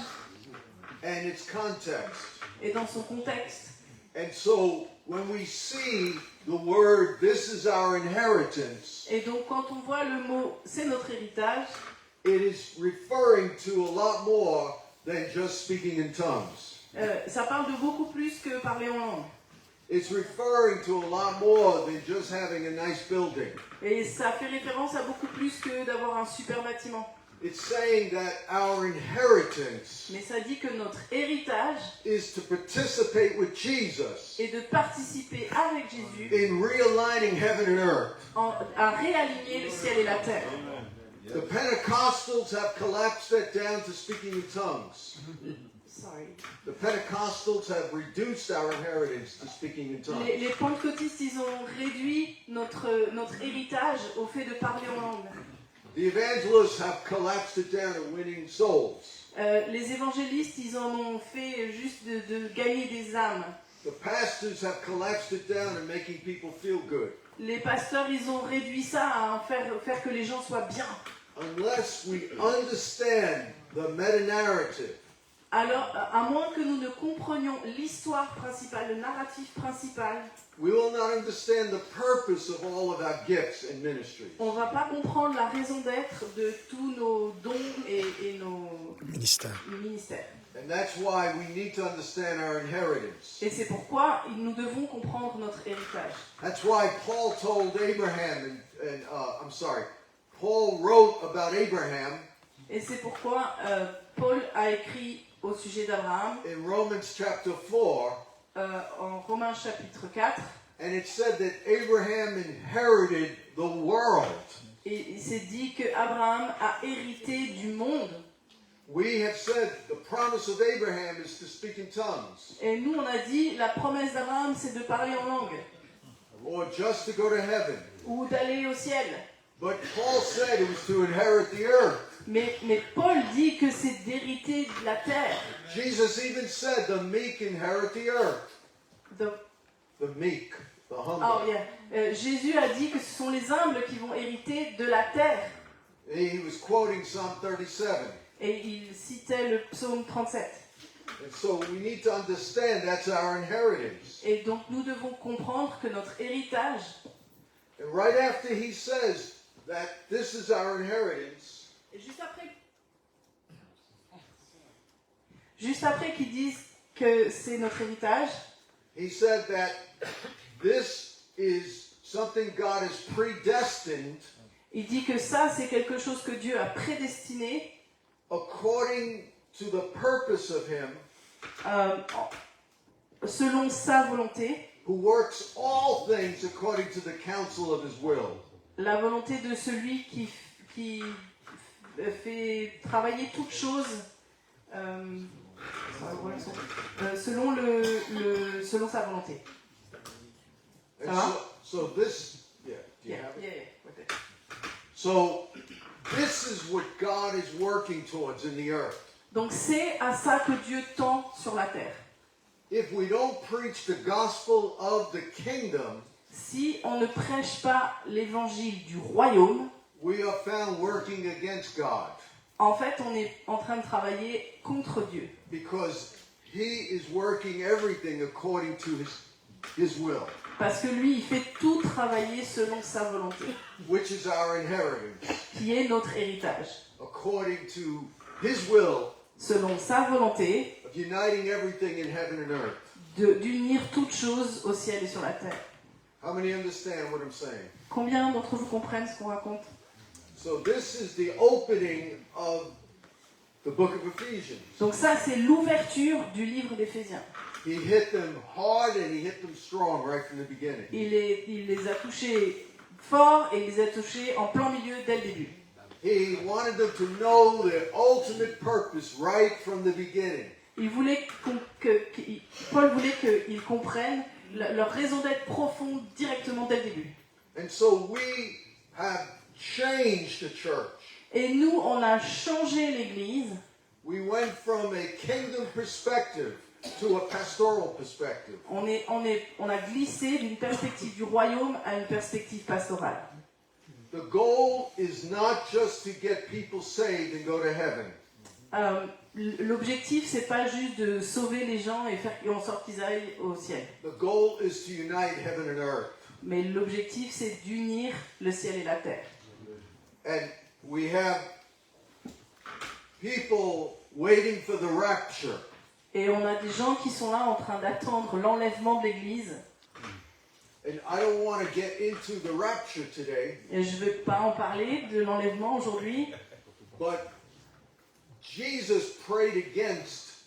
And its context. et dans son contexte. And so when we see the word, this is our inheritance, Et donc quand on voit le mot « c'est notre héritage », it is referring to a lot more than just speaking in tongues. ça parle de beaucoup plus que parler en langue. It's referring to a lot more than just having a nice building. Et ça fait référence à beaucoup plus que d'avoir un super bâtiment. It's saying that our inheritance Mais ça dit que notre héritage is to participate with Jesus est de participer avec Jésus in realigning heaven and earth. à réaligner le ciel et la terre. The Pentecostals have collapsed that down to speaking in tongues. Sorry. The Pentecostals have reduced our inheritance to speaking in tongues. Les pentecôtistes, ils ont réduit notre héritage au fait de parler en langue. The evangelists have collapsed it down to winning souls. Les évangélistes, ils en ont fait juste de gagner des âmes. The pastors have collapsed it down to making people feel good. Les pasteurs, ils ont réduit ça à faire que les gens soient bien. Unless we understand the meta-narrative, Alors, à moins que nous ne comprenions l'histoire principale, le narratif principal, we will not understand the purpose of all of our gifts and ministries. on ne va pas comprendre la raison d'être de tous nos dons et nos Ministère. ministères. And that's why we need to understand our inheritance. Et c'est pourquoi nous devons comprendre notre héritage. That's why Paul told Abraham, Paul wrote about Abraham Et c'est pourquoi Paul a écrit au sujet d'Abraham in Romans chapter 4, en Romains chapitre 4. and it said that Abraham inherited the world. Et il s'est dit qu'Abraham a hérité du monde. We have said the promise of Abraham is to speak in tongues, Et nous, on a dit, la promesse d'Abraham, c'est de parler en langue, or just to go to heaven. ou d'aller au ciel. But Paul said it was to inherit the earth. Mais Paul dit que c'est d'hériter de la terre. Jesus even said the meek inherit the earth. The- The meek, the humble. oh, yeah. Jésus a dit que ce sont les humbles qui vont hériter de la terre. He was quoting Psalm 37. Et il citait le psaume 37. And so we need to understand that's our inheritance. Et donc nous devons comprendre que notre héritage, And right after he says that this is our inheritance, et juste après qu'ils disent que c'est notre héritage, he said that this is something God has predestined il dit que ça c'est quelque chose que Dieu a prédestiné according to the purpose of him euh, selon sa volonté, who works all things according to the counsel of his will. la volonté de celui qui fait travailler toutes choses selon selon sa volonté. And Ça va? so this, yeah, do you Yeah, have it? yeah, okay. So this is what God is working towards in the earth. Donc c'est à ça que Dieu tend sur la terre. If we don't preach the gospel of the kingdom, Si on ne prêche pas l'évangile du royaume, we are found working against God en fait on est en train de travailler contre Dieu. because he is working everything according to his will, Parce que lui, il fait tout travailler selon sa volonté, which is our inheritance, qui est notre héritage. according to his will Selon sa volonté of uniting everything in heaven and earth. d'unir toutes choses au ciel et sur la terre. How many understand what I'm saying? Combien d'entre vous comprennent ce qu'on raconte? So this is the opening of the book of Ephesians. Donc ça, c'est l'ouverture du livre d'Éphésiens. He hit them hard and he hit them strong right from the beginning. Il les a touchés fort et il les a touchés en plein milieu dès le début. He wanted them to know their ultimate purpose right from the beginning. Paul voulait qu'ils comprennent leur raison d'être profonde directement dès le début. And so we have changed the church. Et nous, on a changé l'Église we went from a kingdom perspective to a pastoral perspective. On a glissé d'une perspective du royaume à une perspective pastorale. The goal is not just to get people saved and go to heaven. L'objectif, c'est pas juste de sauver les gens et faire en sorte qu'ils aillent au ciel. The goal is to unite heaven and earth. Mais l'objectif, c'est d'unir le ciel et la terre. And we have people waiting for the rapture. Et on a des gens qui sont là en train d'attendre l'enlèvement de l'Église. And I don't want to get into the rapture today, Et je ne vais pas en parler de l'enlèvement aujourd'hui, but Jesus prayed against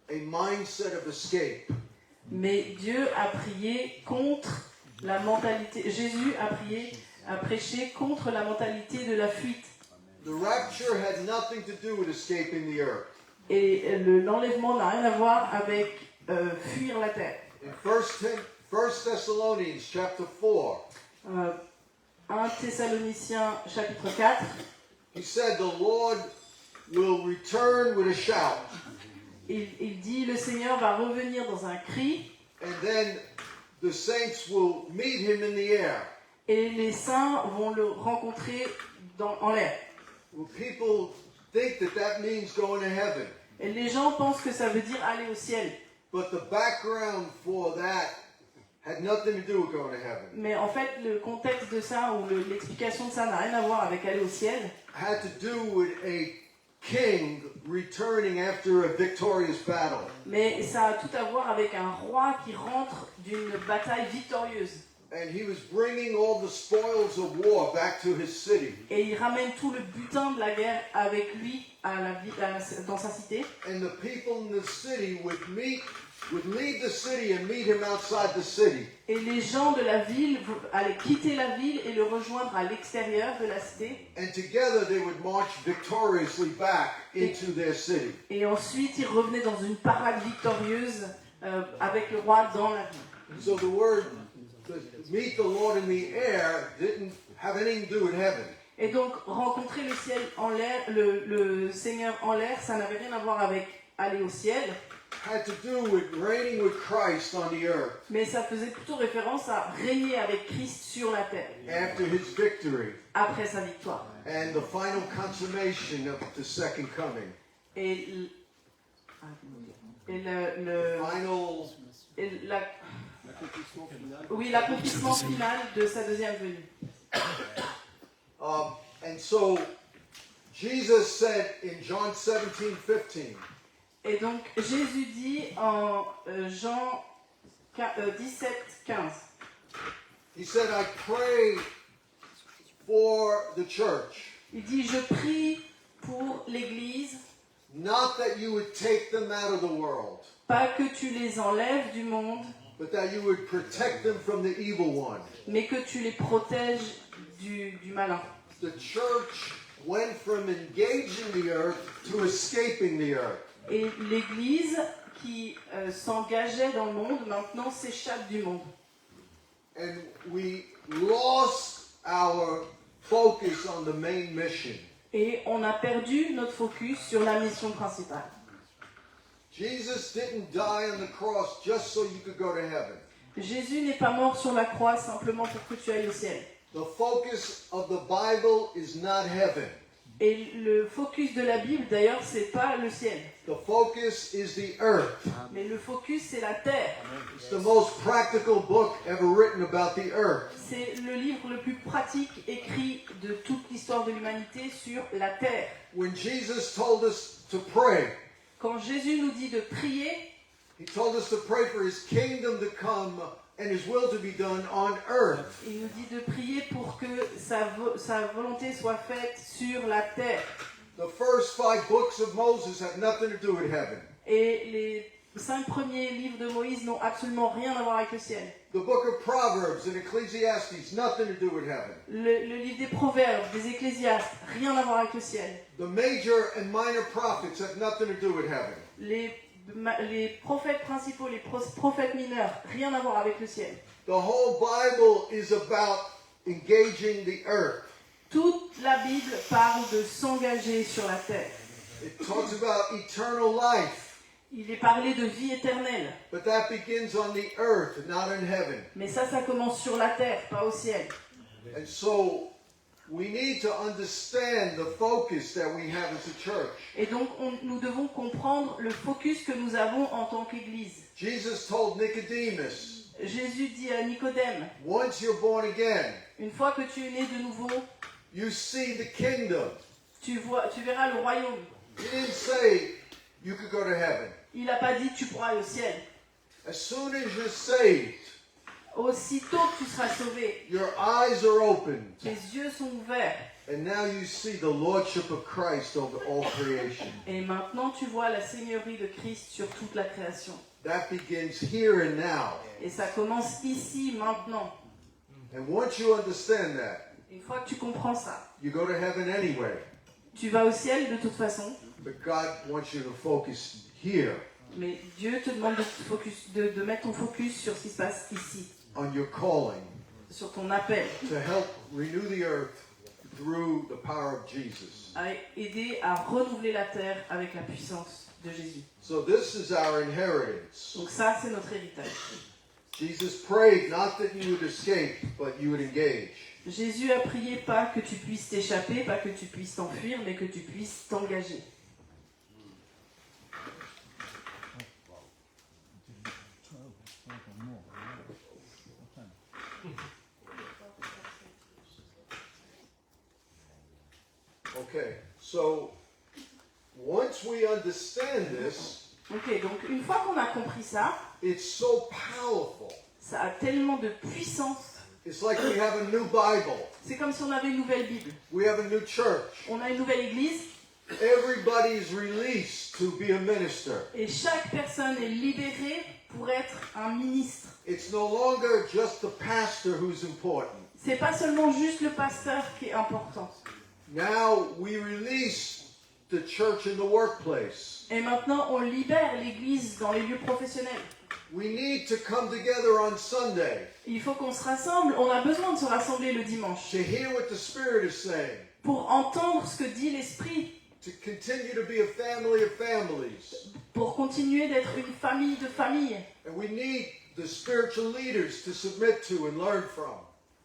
a mindset of escape. mais Dieu a prié contre la mentalité. Jésus a prêché contre la mentalité de la fuite. The rapture had nothing to do with escaping the earth. Et l'enlèvement n'a rien à voir avec fuir la terre. In 1 Thessalonians chapter 4, 1 Thessaloniciens chapitre 4, he said the Lord will return with a shout, il dit le Seigneur va revenir dans un cri and then the saints will meet him in the air. et les saints vont le rencontrer en l'air. Well, people think that means going to heaven, Et les gens pensent que ça veut dire aller au ciel. but the background for that had nothing to do with going to heaven. Mais en fait, le contexte de ça, ou l'explication de ça n'a rien à voir avec aller au ciel. Had to do with a king returning after a victorious battle. Mais ça a tout à voir avec un roi qui rentre d'une bataille victorieuse. And he was bringing all the spoils of war back to his city. Et il ramène tout le butin de la guerre avec lui dans sa cité. And the people in the city would leave the city and meet him outside the city. Et les gens de la ville allaient quitter la ville et le rejoindre à l'extérieur de la cité. And together they would march victoriously back into their city. Et ensuite, ils revenaient dans une parade victorieuse avec le roi dans la ville. So the word to meet the Lord in the air didn't have anything to do with heaven. Et donc, rencontrer le ciel en l'air, le Seigneur en l'air, ça n'avait rien à voir avec aller au ciel, Had to do with reigning with Christ on the earth mais ça faisait plutôt référence à régner avec Christ sur la terre, after his victory après sa victoire. and the final consummation of the second coming. Et Final l'accomplissement final de sa deuxième venue. and so Jesus said in John 17:15, Et donc, Jésus dit en Jean 17, 15, he said, I pray for the church, il dit, je prie pour l'Église, not that you would take them out of the world, pas que tu les enlèves du monde, but that you would protect them from the evil one. mais que tu les protèges du malin. The church went from engaging the earth to escaping the earth. Et l'Église qui s'engageait dans le monde, maintenant s'échappe du monde. And we lost our focus on the main mission. Et on a perdu notre focus sur la mission principale. Jesus didn't die on the cross just so you could go to heaven. Jésus n'est pas mort sur la croix simplement pour que tu ailles au ciel. The focus of the Bible is not heaven. Et le focus de la Bible, d'ailleurs, c'est pas le ciel. The focus is the earth. Mais le focus, c'est la terre. It's the most practical book ever written about the earth. C'est le livre le plus pratique écrit de toute l'histoire de l'humanité sur la terre. When Jesus told us to pray, Quand Jésus nous dit de prier, he told us to pray for his kingdom to come and his will to be done on earth. il nous dit de prier pour que sa volonté soit faite sur la terre. The first 5 books of Moses have nothing to do with heaven. Et les 5 premiers livres de Moïse n'ont absolument rien à voir avec le ciel. The book of Proverbs and Ecclesiastes, nothing to do with heaven. Le livre des Proverbes, des Ecclésiastes, rien à voir avec le ciel. The major and minor prophets have nothing to do with heaven. Les prophètes principaux, les prophètes mineurs, rien à voir avec le ciel. The whole Bible is about engaging the earth. Toute la Bible parle de s'engager sur la terre. It talks about eternal life, Il est parlé de vie éternelle. but that begins on the earth, not in heaven. Mais ça commence sur la terre, pas au ciel. And so we need to understand the focus that we have as a church. Et donc, nous devons comprendre le focus que nous avons en tant qu'Église. Jesus told Nicodemus, Jésus dit à Nicodème, once you're born again, une fois que tu es né de nouveau, you see the kingdom. tu verras le royaume. He didn't say you could go to heaven. Il n'a pas dit tu pourras aller au ciel. As soon as you're saved, Aussitôt que tu seras sauvé, your eyes are opened, tes yeux sont ouverts. and now you see the lordship of Christ over all creation. Et maintenant tu vois la seigneurie de Christ sur toute la création. That begins here and now. Et ça commence ici, maintenant. And once you understand that, Une fois que tu comprends ça, you go to heaven anyway. tu vas au ciel de toute façon. But God wants you to focus here Mais Dieu te demande de mettre ton focus sur ce qui se passe ici, on your calling sur ton appel, to help renew the earth through the power of Jesus. à aider à renouveler la terre avec la puissance de Jésus. So this is our inheritance. Donc ça, c'est notre héritage. Jesus prayed not that you would escape, but you would engage. Jésus a prié pas que tu puisses t'échapper, pas que tu puisses t'enfuir, mais que tu puisses t'engager. Okay, so once we understand this, Ok, donc une fois qu'on a compris ça, it's so powerful. ça a tellement de puissance. It's like we have a new Bible. C'est comme si on avait une nouvelle Bible. We have a new church. On a une nouvelle église Everybody is released to be a minister. et chaque personne est libérée pour être un ministre. It's no longer just the pastor who's important. C'est pas seulement juste le pasteur qui est important. Now we release the church in the workplace. Et maintenant, on libère l'église dans les lieux professionnels. We need to come together on Sunday Il faut qu'on se rassemble. On a besoin de se rassembler le dimanche to hear what the Spirit is saying, pour entendre ce que dit l'Esprit, to continue to be a family of families. pour continuer d'être une famille de familles. And we need the spiritual leaders to submit to and learn from.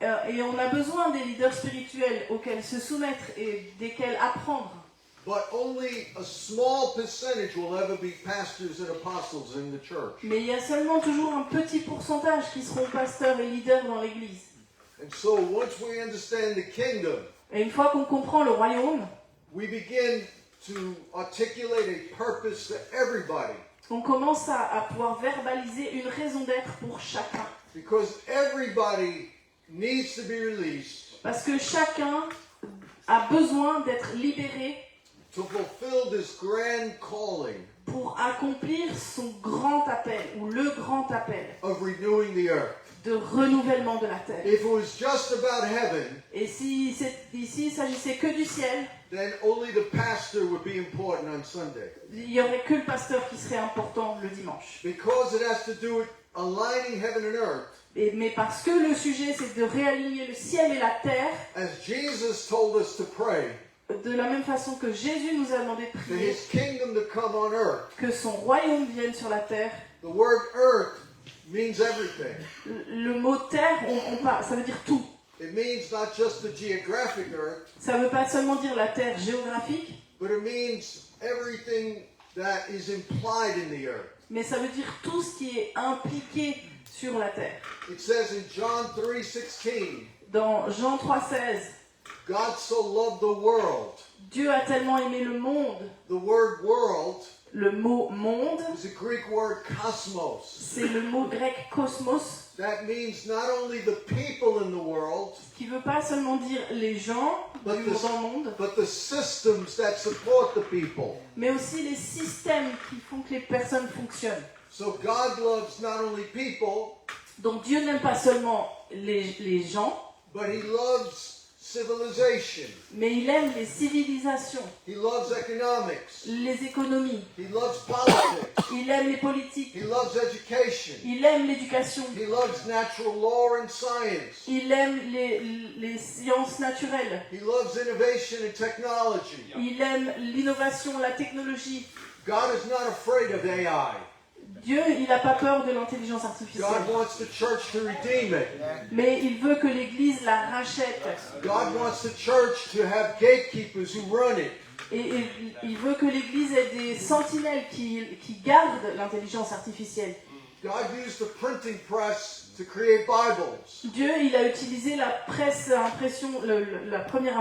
Et on a besoin des leaders spirituels auxquels se soumettre et desquels apprendre. But only a small percentage will ever be pastors and apostles in the church. Mais il y a seulement toujours un petit pourcentage qui seront pasteurs et leaders dans l'église. And so once we understand the kingdom, Et une fois qu'on comprend le royaume, we begin to articulate a purpose to everybody. on commence à pouvoir verbaliser une raison d'être pour chacun. Because everybody needs to be released Parce que chacun a besoin d'être libéré to fulfill this grand calling pour accomplir son grand appel, ou le grand appel, of renewing the earth. de renouvellement de la terre. If it was just about heaven, Et si ici il s'agissait que du ciel, then only the pastor would be important on Sunday. il n'y aurait que le pasteur qui serait important le dimanche. Because it has to do with aligning heaven and earth. Mais parce que le sujet c'est de réaligner le ciel et la terre, As Jesus told us to pray, de la même façon que Jésus nous a demandé de for prier, his kingdom to come on earth. que son royaume vienne sur la terre. The word earth means everything. Le mot terre, ça veut dire tout. It means not just the geographic earth, Ça ne veut pas seulement dire la terre géographique, but it means everything that is implied in the earth. mais ça veut dire tout ce qui est impliqué sur la terre. It says in John 3:16, Dans Jean 3,16, God so loved the world. Dieu a tellement aimé le monde. The word world Le mot monde, is a Greek word cosmos. c'est le mot grec cosmos, That means not only the people in the world, qui ne veut pas seulement dire les gens But du this- dans le monde, but the systems that support the people. mais aussi les systèmes qui font que les personnes fonctionnent. So God loves not only people, Donc Dieu n'aime pas seulement les gens, but he loves civilization. mais il aime les civilisations, He loves economics. les économies, He loves politics. Il aime les politiques. He loves education. Il aime l'éducation. He loves natural law and science. Il aime les sciences naturelles. He loves innovation and technology. Il aime l'innovation, la technologie. God is not afraid of AI. Dieu, il n'a pas peur de l'intelligence artificielle. God wants the church to redeem it. Mais il veut que l'Église la rachète. God wants the church to have gatekeepers who run it. Et il veut que l'Église ait des sentinelles qui gardent l'intelligence artificielle. God used the printing press to create Bibles. Dieu, il a utilisé la presse impression, la première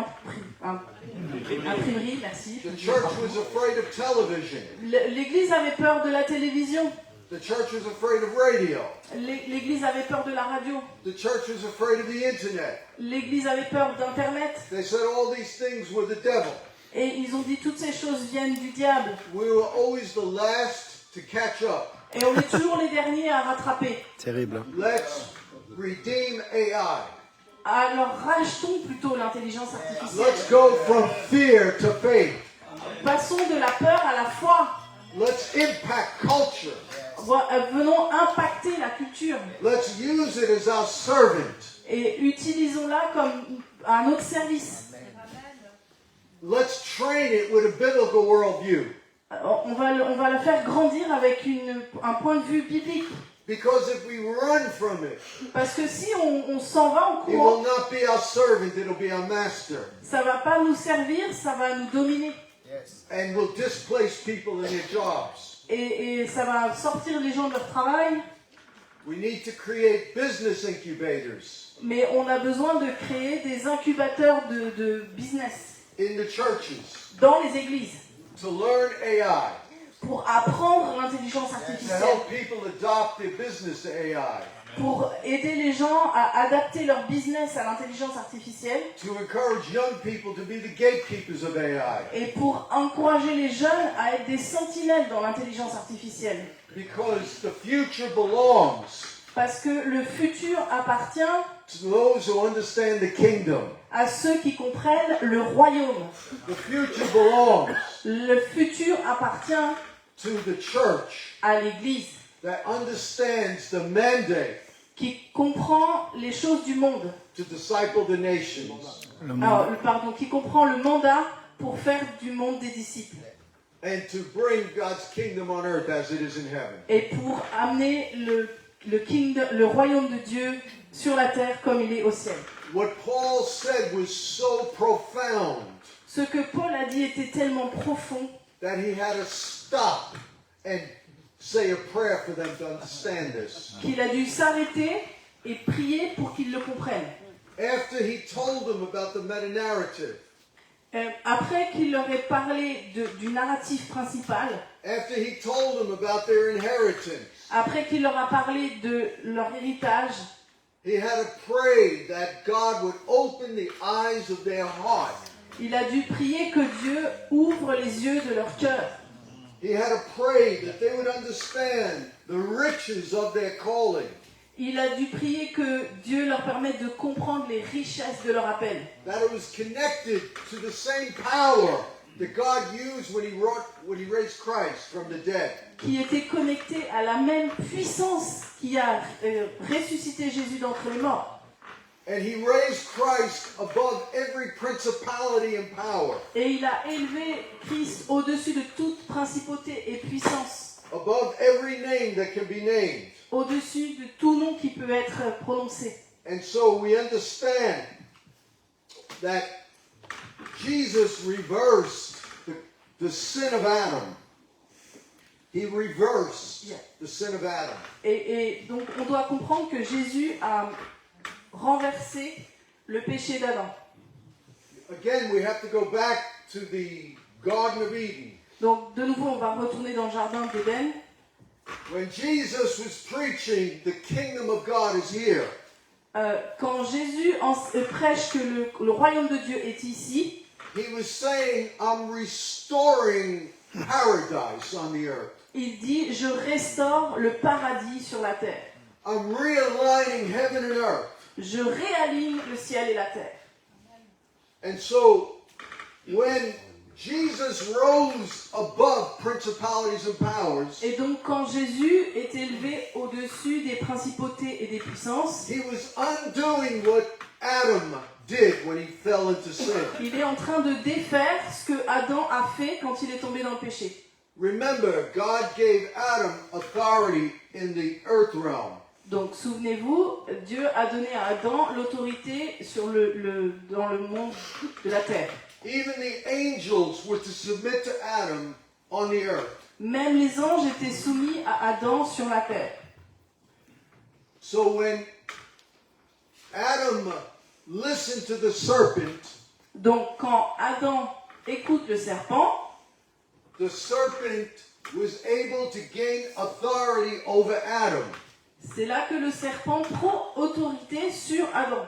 imprimerie, merci. The church was afraid of television. L'Église avait peur de la télévision. The church was afraid of radio. L'Église avait peur de la radio. The church was afraid of the internet. L'Église avait peur d'Internet. They said all these things were the devil. Et ils ont dit toutes ces choses viennent du diable. We were always the last to catch up. Et on est toujours les derniers à rattraper. Terrible. Let's redeem AI. Alors rachetons plutôt l'intelligence artificielle. Let's go from fear to faith. Passons de la peur à la foi. Let's impact culture. Venons impacter la culture. Let's use it as our servant. Et utilisons-la comme un autre service. Let's train it with a biblical worldview. On va la faire grandir avec un point de vue biblique. Because if we run from it, Parce que si on s'en va en it will courant, not be our servant, it'll be our master. ça va pas nous servir, ça va nous dominer. And will displace people in their jobs. Et ça va sortir les gens de leur travail. We need to create business incubators Mais on a besoin de créer des incubateurs de business in the churches dans les églises to learn AI, pour apprendre l'intelligence to artificielle, help people adopt their business to AI, pour aider les gens à adapter leur business à l'intelligence artificielle to encourage young people to be the gatekeepers of AI. et pour encourager les jeunes à être des sentinelles dans l'intelligence artificielle. Because the future belongs Parce que le futur appartient to those who understand the kingdom. à ceux qui comprennent le royaume. The future belongs Le futur appartient to the church à l'Église that understands the mandate qui comprend les choses du monde. to disciple the nations. Qui comprend le mandat pour faire du monde des disciples. And to bring God's kingdom on earth as it is in heaven. Et pour amener le royaume de Dieu sur la terre comme il est au ciel. What Paul said was so profound Ce que Paul a dit était tellement profond that he had to stop and say a prayer for them to understand this. qu'il a dû s'arrêter et prier pour qu'ils le comprennent. After he told them about the meta-narrative, Après qu'il leur ait parlé du narratif principal, after he told them about their inheritance, après qu'il leur a parlé de leur héritage, he had to pray that God would open the eyes of their heart. il a dû prier que Dieu ouvre les yeux de leur cœur. He had to pray that they would understand the riches of their calling. Il a dû prier que Dieu leur permette de comprendre les richesses de leur appel. That it was connected to the same power that God used when he raised Christ from the dead. Qui était connecté à la même puissance qui a ressuscité Jésus d'entre les morts. And he raised Christ above every principality and power. Et il a élevé Christ au-dessus de toute principauté et puissance. Above every name that can be named. Au-dessus de tout nom qui peut être prononcé. And so we understand that Jesus reversed the sin of Adam. He reversed the sin of Adam. Et donc on doit comprendre que Jésus a renversé le péché d'Adam. Again, we have to go back to the Garden of Eden. Donc de nouveau on va retourner dans le jardin d'Éden. When Jesus was preaching, the kingdom of God is here. Quand Jésus prêche que le royaume de Dieu est ici, He was saying, I'm restoring paradise on the earth. il dit, je restaure le paradis sur la terre. I'm realigning heaven and earth. Je réaligne le ciel et la terre. And so, when Jesus rose above principalities and powers, Et donc quand Jésus est élevé au-dessus des principautés et des puissances, he was undoing what Adam did when he fell into sin. il est en train de défaire ce que Adam a fait quand il est tombé dans le péché. Remember, God gave Adam authority in the earth realm. Donc souvenez-vous, Dieu a donné à Adam l'autorité sur dans le monde de la terre. Even the angels were to submit to Adam on the earth. Même les anges étaient soumis à Adam sur la terre. So when Adam listened to the serpent, Donc quand Adam écoute le serpent, the serpent was able to gain authority over Adam. c'est là que le serpent prend autorité sur Adam.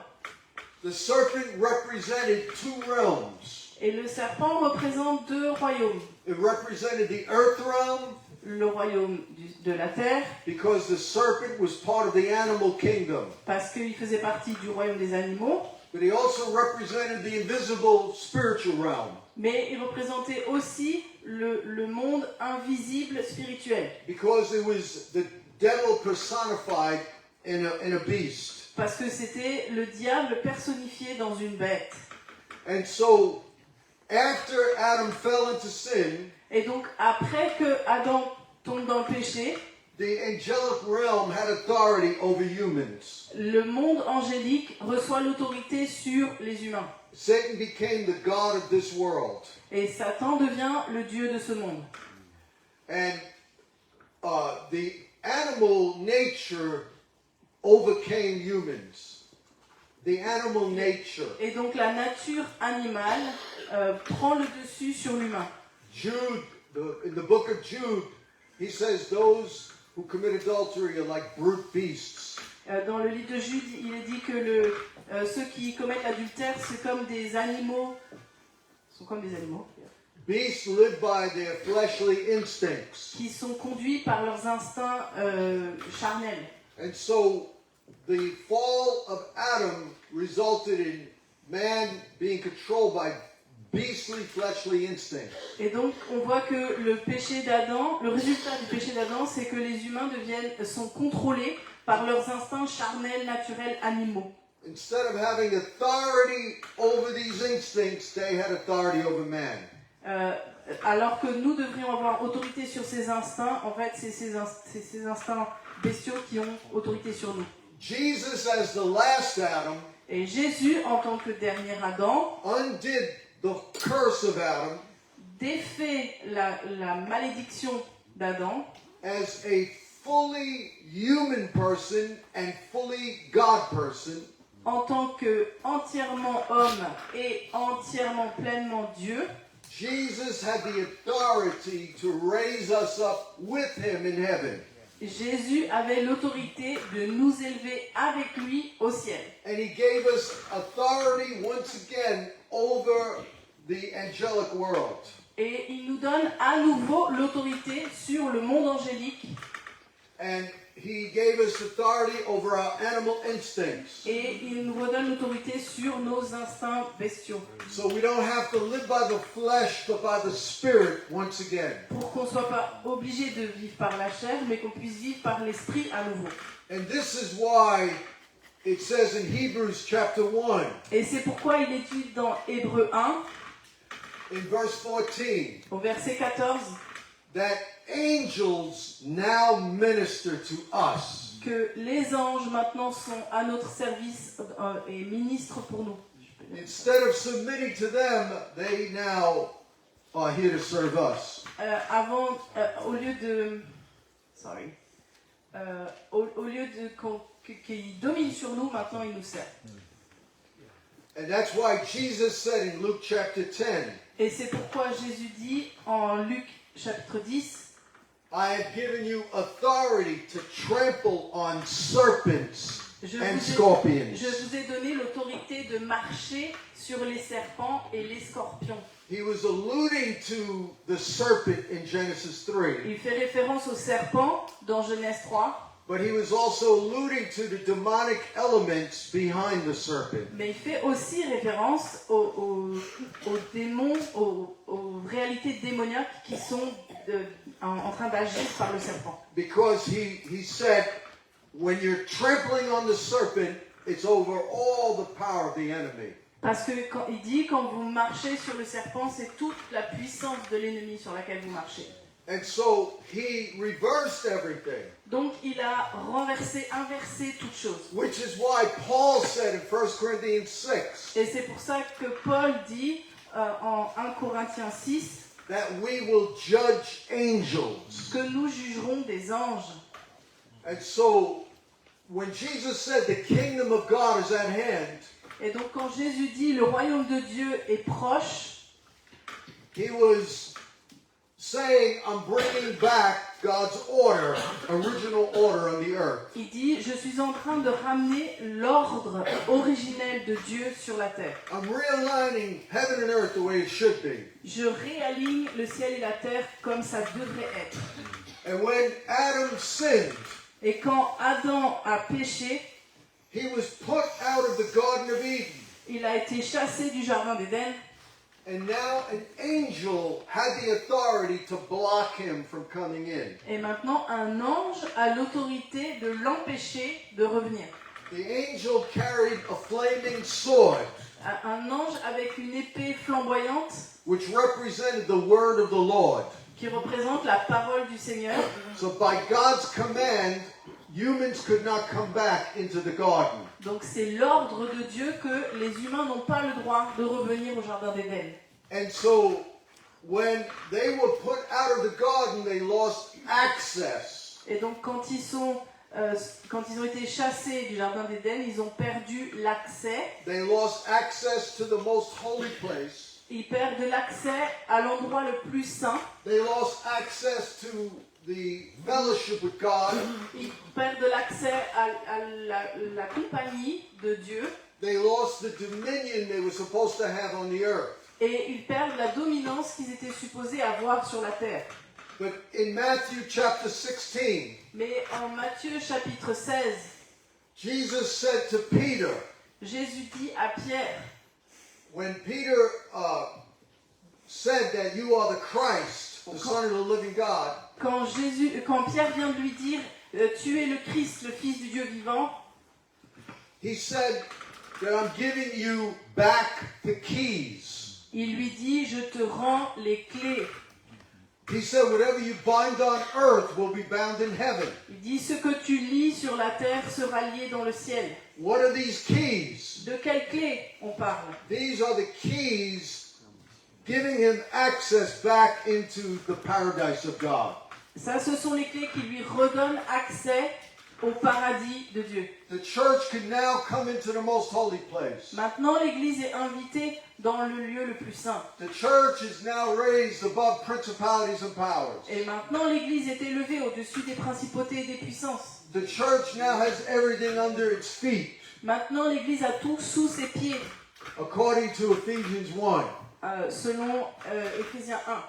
The serpent represented two realms. Et le serpent représente deux royaumes. It represented the earth realm Le royaume de la terre, because the serpent was part of the animal kingdom. parce qu'il faisait partie du royaume des animaux, But he also represented the invisible spiritual realm mais il représentait aussi le monde invisible spirituel. because it was the devil personified in a beast. Parce que c'était le diable personnifié dans une bête. And so after Adam fell into sin, Et donc, après que Adam tombe dans le péché, the angelic realm had authority over humans. le monde angélique reçoit l'autorité sur les humains. Satan became the god of this world. Et Satan devient le dieu de ce monde. And the animal nature overcame humans. The animal nature. Et donc, la nature animale prend le dessus sur l'humain. Jude, in the book of Jude, he says those who commit adultery are like brute beasts. Dans le livre de Jude, il est dit que ceux qui commettent l'adultère, c'est comme des animaux. Sont comme des animaux. Beasts live by their fleshly instincts. Qui sont conduits par leurs instincts charnels. And so the fall of Adam resulted in man being controlled by beastly fleshly instincts. Et donc, on voit que le résultat du péché d'Adam, c'est que les humains sont contrôlés par leurs instincts charnels, naturels, animaux. Instead of having authority over these instincts, they had authority over man. Alors que nous devrions avoir autorité sur ces instincts, en fait, c'est ces instincts bestiaux qui ont autorité sur nous. Jesus, as the last Adam, Et Jésus, en tant que dernier Adam, undid the curse of Adam défait la malédiction d'Adam as a fully human person and fully God person. en tant que entièrement homme et entièrement pleinement Dieu. Jesus had the authority to raise us up with him in heaven. Jésus avait l'autorité de nous élever avec lui au ciel. And he gave us authority once again over the angelic world. Et il nous donne à nouveau l'autorité sur le monde angélique. And he gave us authority over our animal instincts. Et il nous redonne l'autorité sur nos instincts bestiaux. So we don't have to live by the flesh, but by the spirit once again. Pour qu'on ne soit pas obligé de vivre par la chair, mais qu'on puisse vivre par l'esprit à nouveau. And this is why it says in Hebrews chapter 1, Et c'est pourquoi il est dit dans Hébreux 1, in verse 14, au verset 14, that angels now minister to us. que les anges maintenant sont à notre service et ministrent pour nous. Instead of submitting to them, they now are here to serve us. Au lieu de... Sorry. Au lieu de qu'ils dominent sur nous, maintenant ils nous servent. And that's why Jesus said in Luke chapter 10, Et c'est pourquoi Jésus dit en Luc chapitre 10, I have given you authority to trample on serpents and scorpions. Je vous ai donné l'autorité de marcher sur les serpents et les scorpions. He was alluding to the serpent in Genesis 3. Il fait référence au serpent dans Genèse 3. but he was also alluding to the demonic elements behind the serpent. Mais il fait aussi référence aux démons, aux réalités démoniaques qui sont en train d'agir par le serpent. Because he said, when you're trampling on the serpent, it's over all the power of the enemy. Parce que quand il dit, quand vous marchez sur le serpent, c'est toute la puissance de l'ennemi sur laquelle vous marchez. And so he reversed everything. Donc il a inversé toute chose. Which is why Paul said in 1 Corinthians 6 Et c'est pour ça que Paul dit en 1 Corinthiens 6 that we will judge angels. que nous jugerons des anges. And so when Jesus said the kingdom of God is at hand, Et donc quand Jésus dit le royaume de Dieu est proche, he was saying, I'm bringing back God's order, original order on the earth. il dit je suis en train de ramener l'ordre originel de Dieu sur la terre. I'm realigning heaven and earth the way it should be. Je réaligne le ciel et la terre comme ça devrait être. And when Adam sinned, Et quand Adam a péché, he was put out of the Garden of Eden. il a été chassé du jardin d'Éden. And now an angel had the authority to block him from coming in. Et maintenant, un ange a l'autorité de l'empêcher de revenir. The angel carried a flaming sword, Un ange avec une épée flamboyante which represented the word of the Lord. qui représente la parole du Seigneur. So by God's command, humans could not come back into the garden. Donc c'est l'ordre de Dieu que les humains n'ont pas le droit de revenir au jardin d'Éden. And so when they were put out of the garden, they lost access. Et donc quand ils ont été chassés du jardin d'Éden, ils ont perdu l'accès. They lost access to the most holy place. Ils perdent l'accès à l'endroit le plus saint. They lost access to the fellowship with God. Ils perdent l'accès à la compagnie de Dieu. They lost the dominion they were supposed to have on the earth. Et ils perdent la dominance qu'ils étaient supposés avoir sur la terre. But in Matthew chapter 16, Mais en Matthieu chapitre 16, Jesus said to Peter, Jésus dit à Pierre, when Peter said that you are the Christ, the Son of the living God, quand Pierre vient de lui dire, tu es le Christ, le Fils du Dieu vivant, he said that I'm giving you back the keys. il lui dit, je te rends les clés. He said, whatever you bind on earth will be bound in heaven. Il dit, ce que tu lis sur la terre sera lié dans le ciel. What are these keys? De quelles clés on parle? These are the keys giving him access back into the paradise of God. Ça, ce sont les clés qui lui redonnent accès au paradis de Dieu. The church can now come into the most holy place. Maintenant, l'Église est invitée dans le lieu le plus saint. The church is now raised above principalities and powers. Et maintenant, l'Église est élevée au-dessus des principautés et des puissances. The church now has everything under its feet, Maintenant, l'Église a tout sous ses pieds, according to Ephesians 1. selon Éphésiens 1.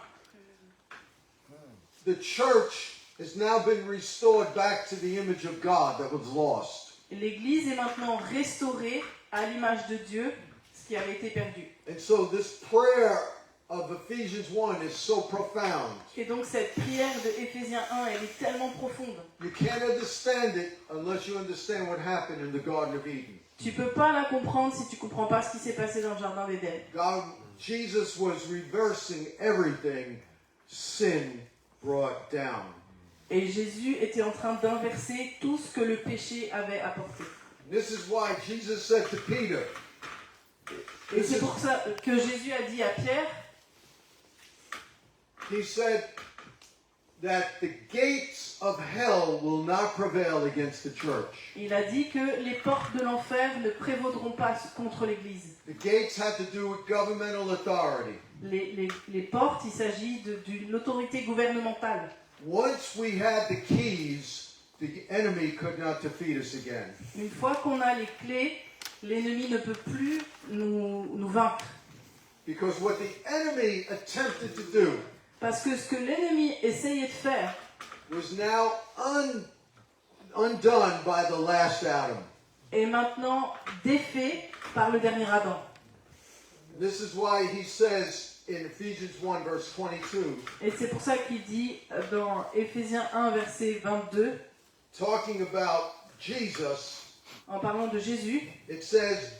The church has now been restored back to the image of God that was lost. L'Église est maintenant restaurée à l'image de Dieu, ce qui avait été perdu. And so this prayer of Ephesians 1 is so profound. Et donc cette prière de Éphésiens 1, elle est tellement profonde. You can't understand it unless you understand what happened in the Garden of Eden. Tu peux pas la comprendre si tu comprends pas ce qui s'est passé dans le jardin d'Éden. Jesus was reversing everything sin brought down. Et Jésus était en train d'inverser tout ce que le péché avait apporté. This is why Jesus said to Peter, Et c'est pour ça que Jésus a dit à Pierre, he said that the gates of hell will not prevail against the church. il a dit que les portes de l'enfer ne prévaudront pas contre l'Église. The gates had to do with governmental authority. Les portes, il s'agit d'une autorité gouvernementale. Once we had the keys, the enemy could not defeat us again. Une fois qu'on a les clés, l'ennemi ne peut plus nous vaincre. Because what the enemy attempted to do Parce que ce que l'ennemi essayait de faire, was now undone by the last Adam. est maintenant défait par le dernier Adam. This is why he says in Ephesians 1 verse 22, Et c'est pour ça qu'il dit dans Éphésiens 1, verset 22, talking about Jesus, en parlant de Jésus, it says,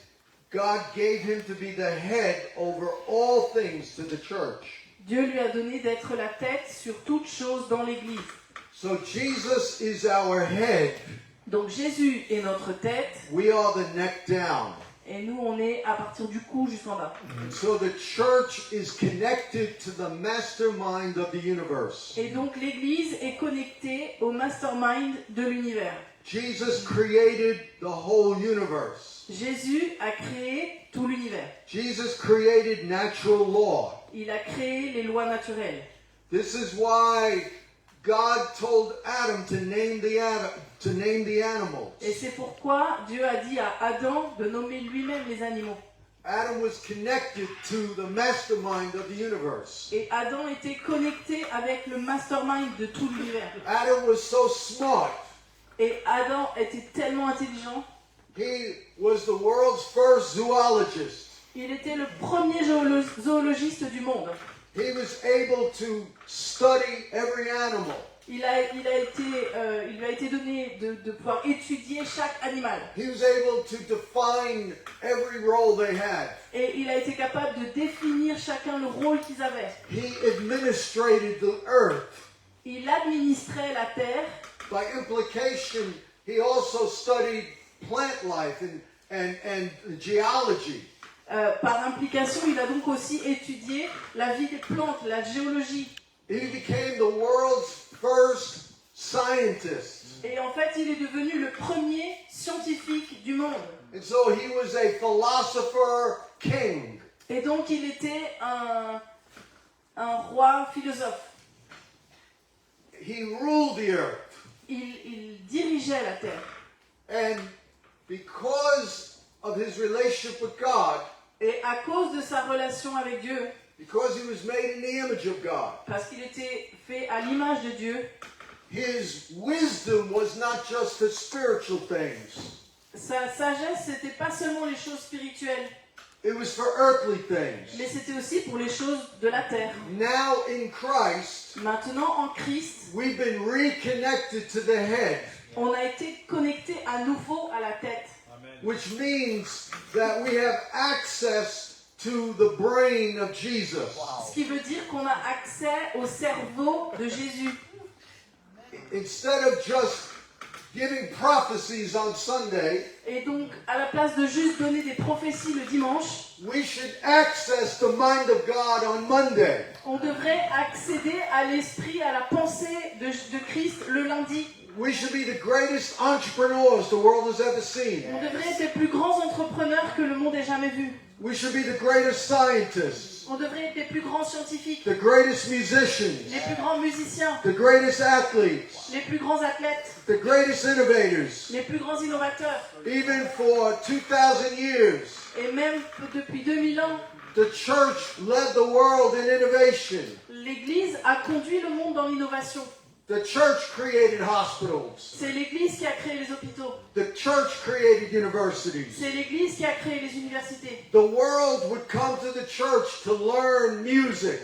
God gave him to be the head over all things to the church. Dieu lui a donné d'être la tête sur toute chose dans l'Église. So Jesus is our head. Donc Jésus est notre tête, We are the neck down. et nous on est à partir du cou jusqu'en bas. And so the church is connected to the mastermind of the universe. Et donc l'Église est connectée au mastermind de l'univers. Jesus created the whole universe. Jésus a créé tout l'univers. Jesus created natural law. Il a créé les lois naturelles. This is why God told Adam to name the animals. Et c'est pourquoi Dieu a dit à Adam de nommer lui-même les animaux. Adam was connected to the mastermind of the universe. Et Adam était connecté avec le mastermind de tout l'univers. Adam was so smart. Et Adam était tellement intelligent. He was the world's first zoologist. Il était le premier zoologiste du monde. He was able to study every animal. Il lui a été donné de pouvoir étudier chaque animal. He was able to define every role they had. Et il a été capable de définir chacun le rôle qu'ils avaient. He administrated the earth. Il administrait la terre. By implication, he also studied plant life and geology. Par implication, il a donc aussi étudié la vie des plantes, la géologie. He became the world's first scientist. Et en fait, il est devenu le premier scientifique du monde. And so he was a philosopher king. Et donc, il était un roi philosophe. He ruled the earth. Il dirigeait la terre. And because of his relationship with God, Et à cause de sa relation avec Dieu, because he was made in the image of God, parce qu'il était fait à l'image de Dieu, his wisdom was not just for spiritual things. sa sagesse, c'était pas seulement les choses spirituelles, It was for earthly things. mais c'était aussi pour les choses de la terre. Now in Christ, Maintenant, en Christ, we've been reconnected to the head, on a été connecté à nouveau à la tête. which means that we have access to the brain of Jesus. Ce qui veut dire qu'on a accès au cerveau de Jésus. Instead of just giving prophecies on Sunday, Et donc, à la place de juste donner des prophéties le dimanche, we should access the mind of God on Monday. on devrait accéder à l'esprit, à la pensée de Christ le lundi. We should be the greatest entrepreneurs the world has ever seen. On devrait être les plus grands entrepreneurs que le monde ait jamais vus. We should be the greatest scientists, On devrait être les plus grands scientifiques, the greatest musicians, les plus grands musiciens, the greatest athletes, les plus grands athlètes, the greatest innovators. les plus grands innovateurs. Even for 2,000 years, Et même depuis 2000 ans, the church led the world in innovation. l'Église a conduit le monde dans l'innovation. The church created hospitals. C'est l'Église qui a créé les hôpitaux. The church created universities. C'est l'Église qui a créé les universités. The world would come to the church to learn music.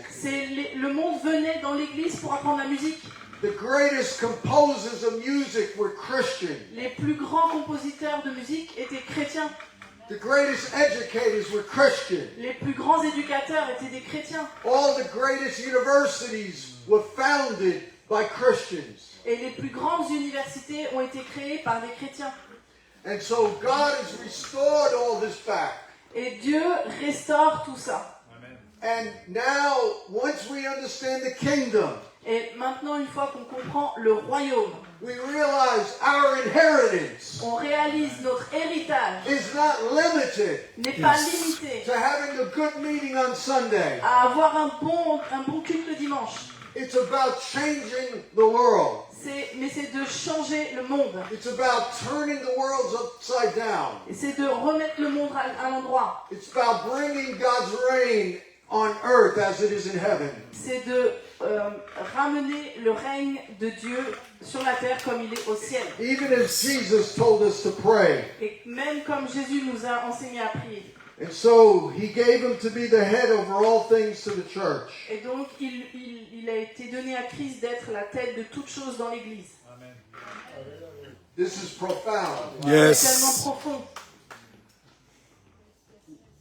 Le monde venait dans l'Église pour apprendre la musique. The greatest composers of music were Christian. Les plus grands compositeurs de musique étaient chrétiens. The greatest educators were Christian. Les plus grands éducateurs étaient des chrétiens. All the greatest universities were founded by Christians. Et les plus grandes universités ont été créées par des chrétiens. And so God has restored all this back. Et Dieu restaure tout ça. And now, once we understand the kingdom, Et maintenant, une fois qu'on comprend le royaume, we realize our inheritance on réalise notre héritage is not limited n'est pas limité to having a good meeting on Sunday. à avoir un bon culte le dimanche. It's about changing the world. Mais c'est de changer le monde. It's about turning the world upside down. Et c'est de remettre le monde à l'endroit. It's about bringing God's reign on earth as it is in heaven. C'est de ramener le règne de Dieu sur la terre comme il est au ciel. Even as Jesus told us to pray. Et même comme Jésus nous a enseigné à prier. And so he gave him to be the head over all things to the church. Et donc il a été donné à Christ d'être la tête de toutes choses dans l'Église. This is profound. C'est tellement Yes. profond.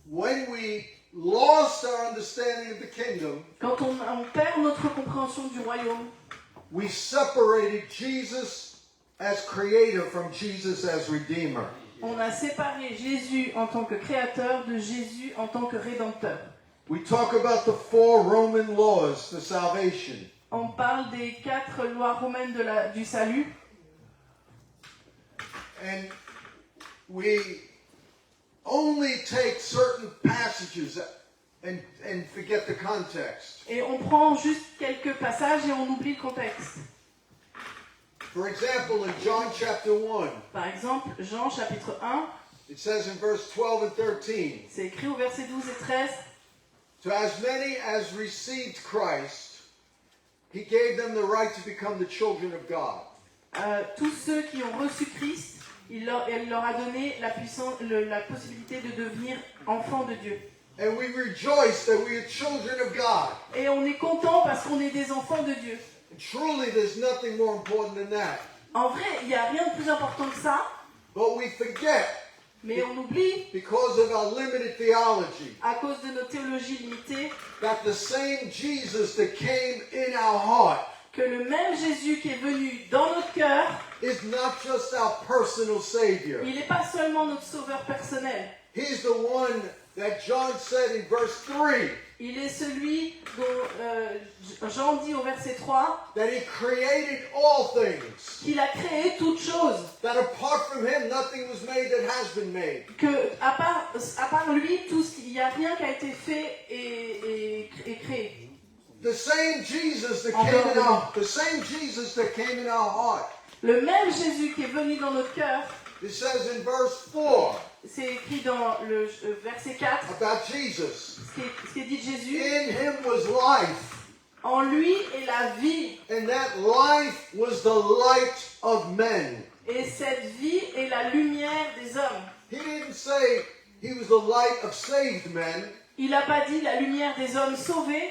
When we lost our understanding of the kingdom, Quand on perd notre compréhension du royaume, we separated Jesus as creator from Jesus as redeemer. on a séparé Jésus en tant que créateur de Jésus en tant que rédempteur. We talk about the 4 Roman laws for salvation. On parle des 4 lois romaines du salut. And we only take certain passages and forget the context. Et on prend juste quelques passages et on oublie le contexte. For example, in John chapter 1, Par exemple, Jean chapitre 1, it says in verse 12 and 13, c'est écrit au verset 12 et 13. to as many as received Christ, he gave them the right to become the children of God. Tous ceux qui ont reçu Christ, il leur a donné la possibilité de devenir enfants de Dieu. And we rejoice that we are children of God. Et on est content parce qu'on est des enfants de Dieu. And truly, there's nothing more important than that. En vrai, il n'y a rien de plus important que ça, But we forget, mais on oublie, because of our limited theology, à cause de nos théologies limitées, that the same Jesus that came in our heart que le même Jésus qui est venu dans notre cœur, is not just our personal Savior. il n'est pas seulement notre sauveur personnel. He's the one that John said in verse 3, Il est celui dont Jean dit au verset 3 that he created all things, qu'il a créé toutes choses, that apart from him nothing was made that has been made. que à part lui, il n'y a rien qui a été fait et créé. The same Jesus that came in our heart. Le même Jésus qui est venu dans notre cœur, It says in verse 4 c'est écrit dans le verset 4, about Jesus. ce qui est dit de Jésus, In him was life, en lui est la vie, and that life was the light of men. et cette vie est la lumière des hommes. He didn't say he was the light of saved men. Il n'a pas dit la lumière des hommes sauvés.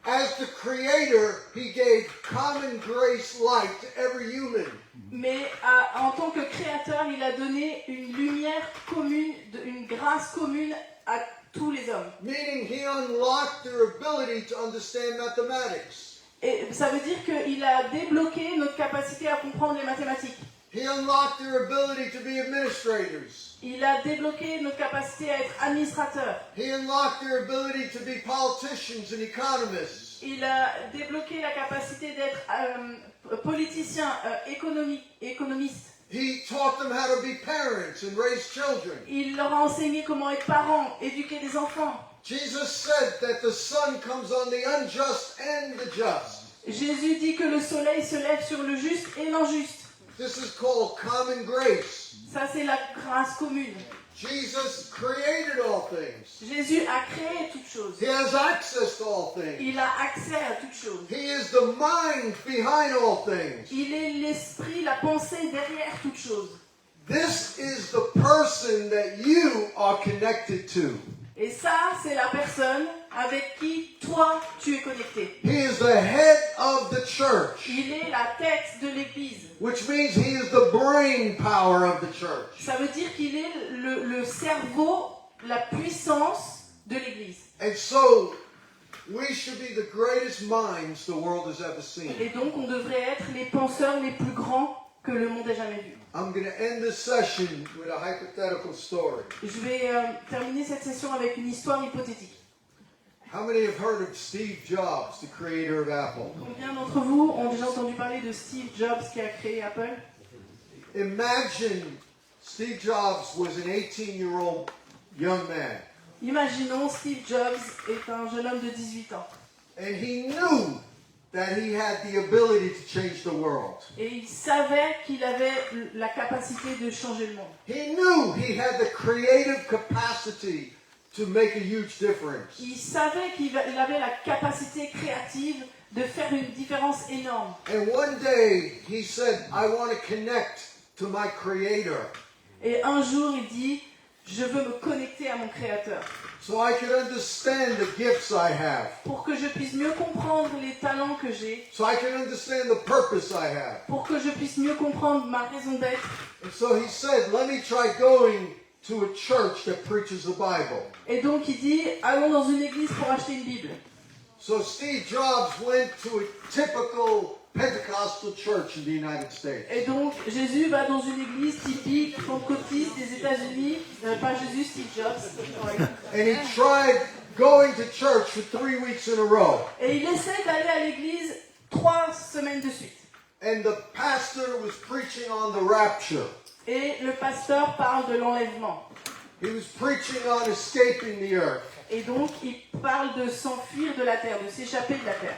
As the creator, he gave common grace light to every human. Mais en tant que créateur, il a donné une lumière commune, une grâce commune à tous les hommes. Meaning he unlocked their ability to understand mathematics. Et ça veut dire qu'il a débloqué notre capacité à comprendre les mathématiques. He unlocked their ability to be administrators. Il a débloqué notre capacité à être administrateur. He unlocked their ability to be politicians and economists. Il a débloqué la capacité d'être politicien, économiste. He taught them how to be parents and raise children. Il leur a enseigné comment être parents, éduquer des enfants. Jesus said that the sun comes on the unjust and the just. Jésus dit que le soleil se lève sur le juste et l'injuste. This is called common grace. Ça, c'est la grâce commune. Jesus created all things. Jésus a créé toutes choses. He has access to all things. Il a accès à toutes choses. He is the mind behind all things. Il est l'esprit, la pensée derrière toutes choses. This is the person that you are connected to. Et ça, c'est la personne avec qui toi, tu es connecté. He is the head of the church, Il est la tête de l'Église. which means he is the brain power of the church. Ça veut dire qu'il est le cerveau, la puissance de l'Église. And so, we should be the greatest minds the world has ever seen. Et donc, on devrait être les penseurs les plus grands que le monde ait jamais vus. I'm going to end this session with a hypothetical story. Je vais terminer cette session avec une histoire hypothétique. How many have heard of Steve Jobs, the creator of Apple? Combien d'entre vous ont déjà entendu parler de Steve Jobs qui a créé Apple? Imagine Steve Jobs was an 18-year-old young man, Imaginons Steve Jobs est un jeune homme de 18 ans. and he knew that he had the ability to change the world. Et il savait qu'il avait la capacité de changer le monde. He knew he had the creative capacity to make a huge difference. Il savait qu'il avait la capacité créative de faire une différence énorme. And one day he said, I want to connect to my Creator Et un jour, il dit, je veux me connecter à mon Créateur so I could understand the gifts I have, pour que je puisse mieux comprendre les talents que j'ai, so I can understand the purpose I have. pour que je puisse mieux comprendre ma raison d'être. And so he said, let me try going to a church that preaches the Bible. Et donc il dit, allons dans une église pour acheter une Bible. So Steve Jobs went to a typical Pentecostal church in the United States. Et donc Jésus va dans une église typique pentecôtiste des États-Unis, pas Jésus, Steve Jobs. And he tried going to church for 3 weeks in a row. Et il essaie d'aller à l'église 3 semaines de suite. And the pastor was preaching on the rapture. Et le pasteur parle de l'enlèvement. He was preaching on escaping the earth. Et donc il parle de s'enfuir de la terre, de s'échapper de la terre.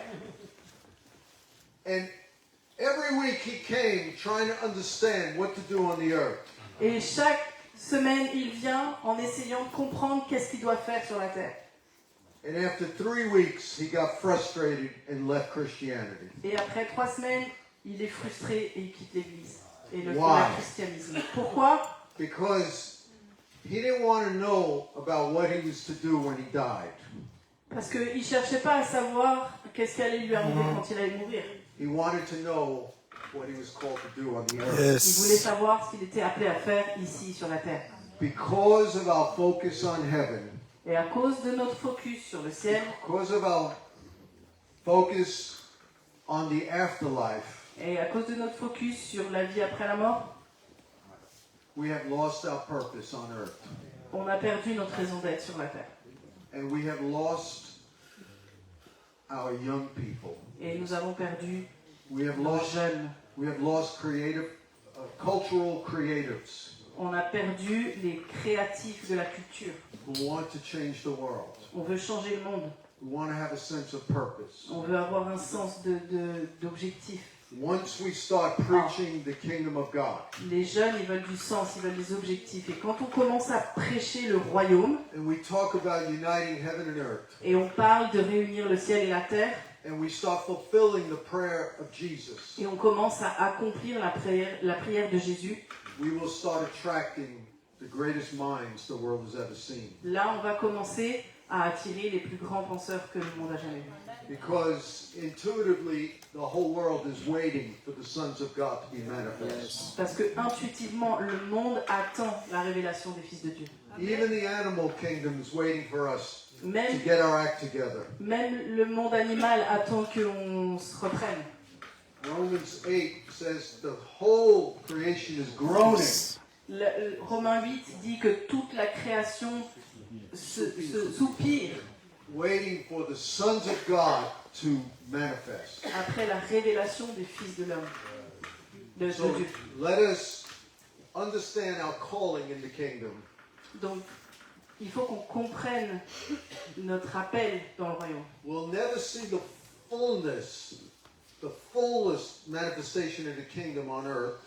And every week he came trying to understand what to do on the earth. Et chaque semaine, il vient en essayant de comprendre qu'est-ce qu'il doit faire sur la terre. And after 3 weeks, he got frustrated and left Christianity. Et après 3 semaines, il est frustré et il quitte l'église. Et le Why? christianisme. Pourquoi? Because he didn't want to know about what he was to do when he died. Parce qu'il ne cherchait pas à savoir qu'est-ce qui allait lui arriver quand il allait mourir. He wanted to know what he was called to do on the earth. Il voulait Yes. savoir ce qu'il était appelé à faire ici sur la terre. Because of our focus on heaven, Et à cause de notre focus sur le ciel, because of our focus on the afterlife, et à cause de notre focus sur la vie après la mort, we have lost our purpose on earth. on a perdu notre raison d'être sur la terre. And we have lost our young people. Et nous avons perdu We have nos lost jeunes. creative, cultural creatives On a perdu les créatifs de la culture. who want to change the world, On veut changer le monde. who want to have a sense of purpose. On veut avoir un sens d'objectif. Once we start preaching the kingdom of God, Les jeunes, ils veulent du sens, ils veulent des objectifs. Et quand on commence à prêcher le royaume, and we talk about uniting heaven and earth, et on parle de réunir le ciel et la terre, and we start fulfilling the prayer of Jesus, et on commence à accomplir la prière de Jésus, we will start attracting the greatest minds the world has ever seen. là on va commencer à attirer les plus grands penseurs que le monde a jamais vus. Because intuitively, the whole world is waiting for the sons of God to be manifest. Parce que intuitivement, le monde attend la révélation des fils de Dieu. Even the animal kingdom is waiting for us to Même, get our act together. même le monde animal attend qu'on se reprenne. Romans 8 says the whole creation is groaning. Romains 8 dit que toute la création se soupire Waiting for the sons of God to manifest. après la révélation des fils de l'homme, de So Dieu. let us understand our calling in the kingdom. Donc, il faut qu'on comprenne notre appel dans le royaume. We'll never see the fullest manifestation of the kingdom on earth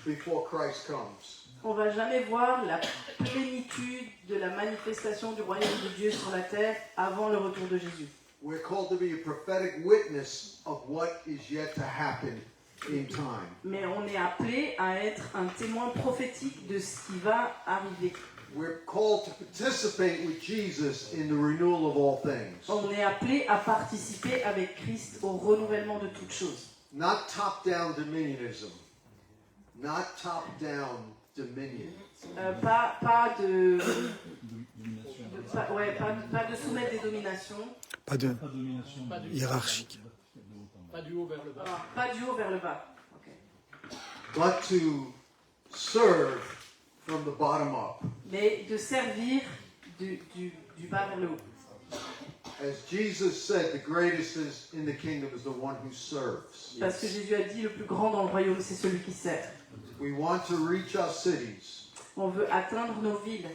before Christ comes. On va jamais voir la plénitude de la manifestation du royaume de Dieu sur la terre avant le retour de Jésus. We're called to be a prophetic witness of what is yet to happen in time. Mais on est appelé à être un témoin prophétique de ce qui va arriver. We're called to participate with Jesus in the renewal of all things. On est appelé à participer avec Christ au renouvellement de toutes choses. Not top-down dominionism. Not top-down dominion. Pas de soumettre des dominations. Pas de Pas de domination. hiérarchique. Pas du haut vers le bas. Pas du haut vers le bas. Ok. But to serve from the bottom up. Mais de servir du bas vers le haut. As Jesus said, the greatest is in the kingdom is the one who serves. Parce que Jésus a dit le plus grand dans le royaume, c'est celui qui sert. We want to reach our cities. On veut atteindre nos villes.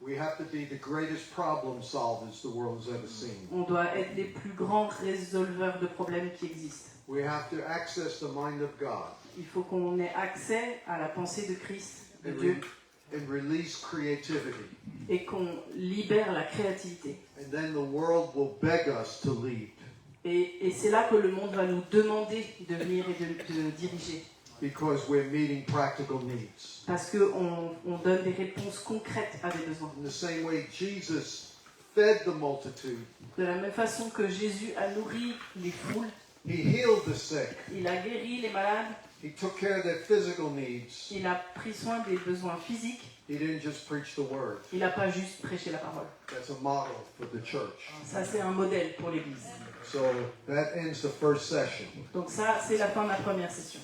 We have to be the greatest problem solvers the world has ever seen. On doit être les plus grands résolveurs de problèmes qui existent. We have to access the mind of God Il faut qu'on ait accès à la pensée de Christ, de and, Dieu, and release creativity. et qu'on libère la créativité. And then the world will beg us to lead. Et c'est là que le monde va nous demander de venir et de diriger. because we're meeting practical needs. Parce qu'on donne des réponses concrètes à des besoins. In the same way, Jesus fed the multitude. De la même façon que Jésus a nourri les foules, He healed the sick. il a guéri les malades, He took care of their physical needs. il a pris soin des besoins physiques, He didn't just preach the word. il n'a pas juste prêché la parole. That's a model for the church. Ça, c'est un modèle pour l'Église. So that ends the first session. Donc ça, c'est la fin de la première session.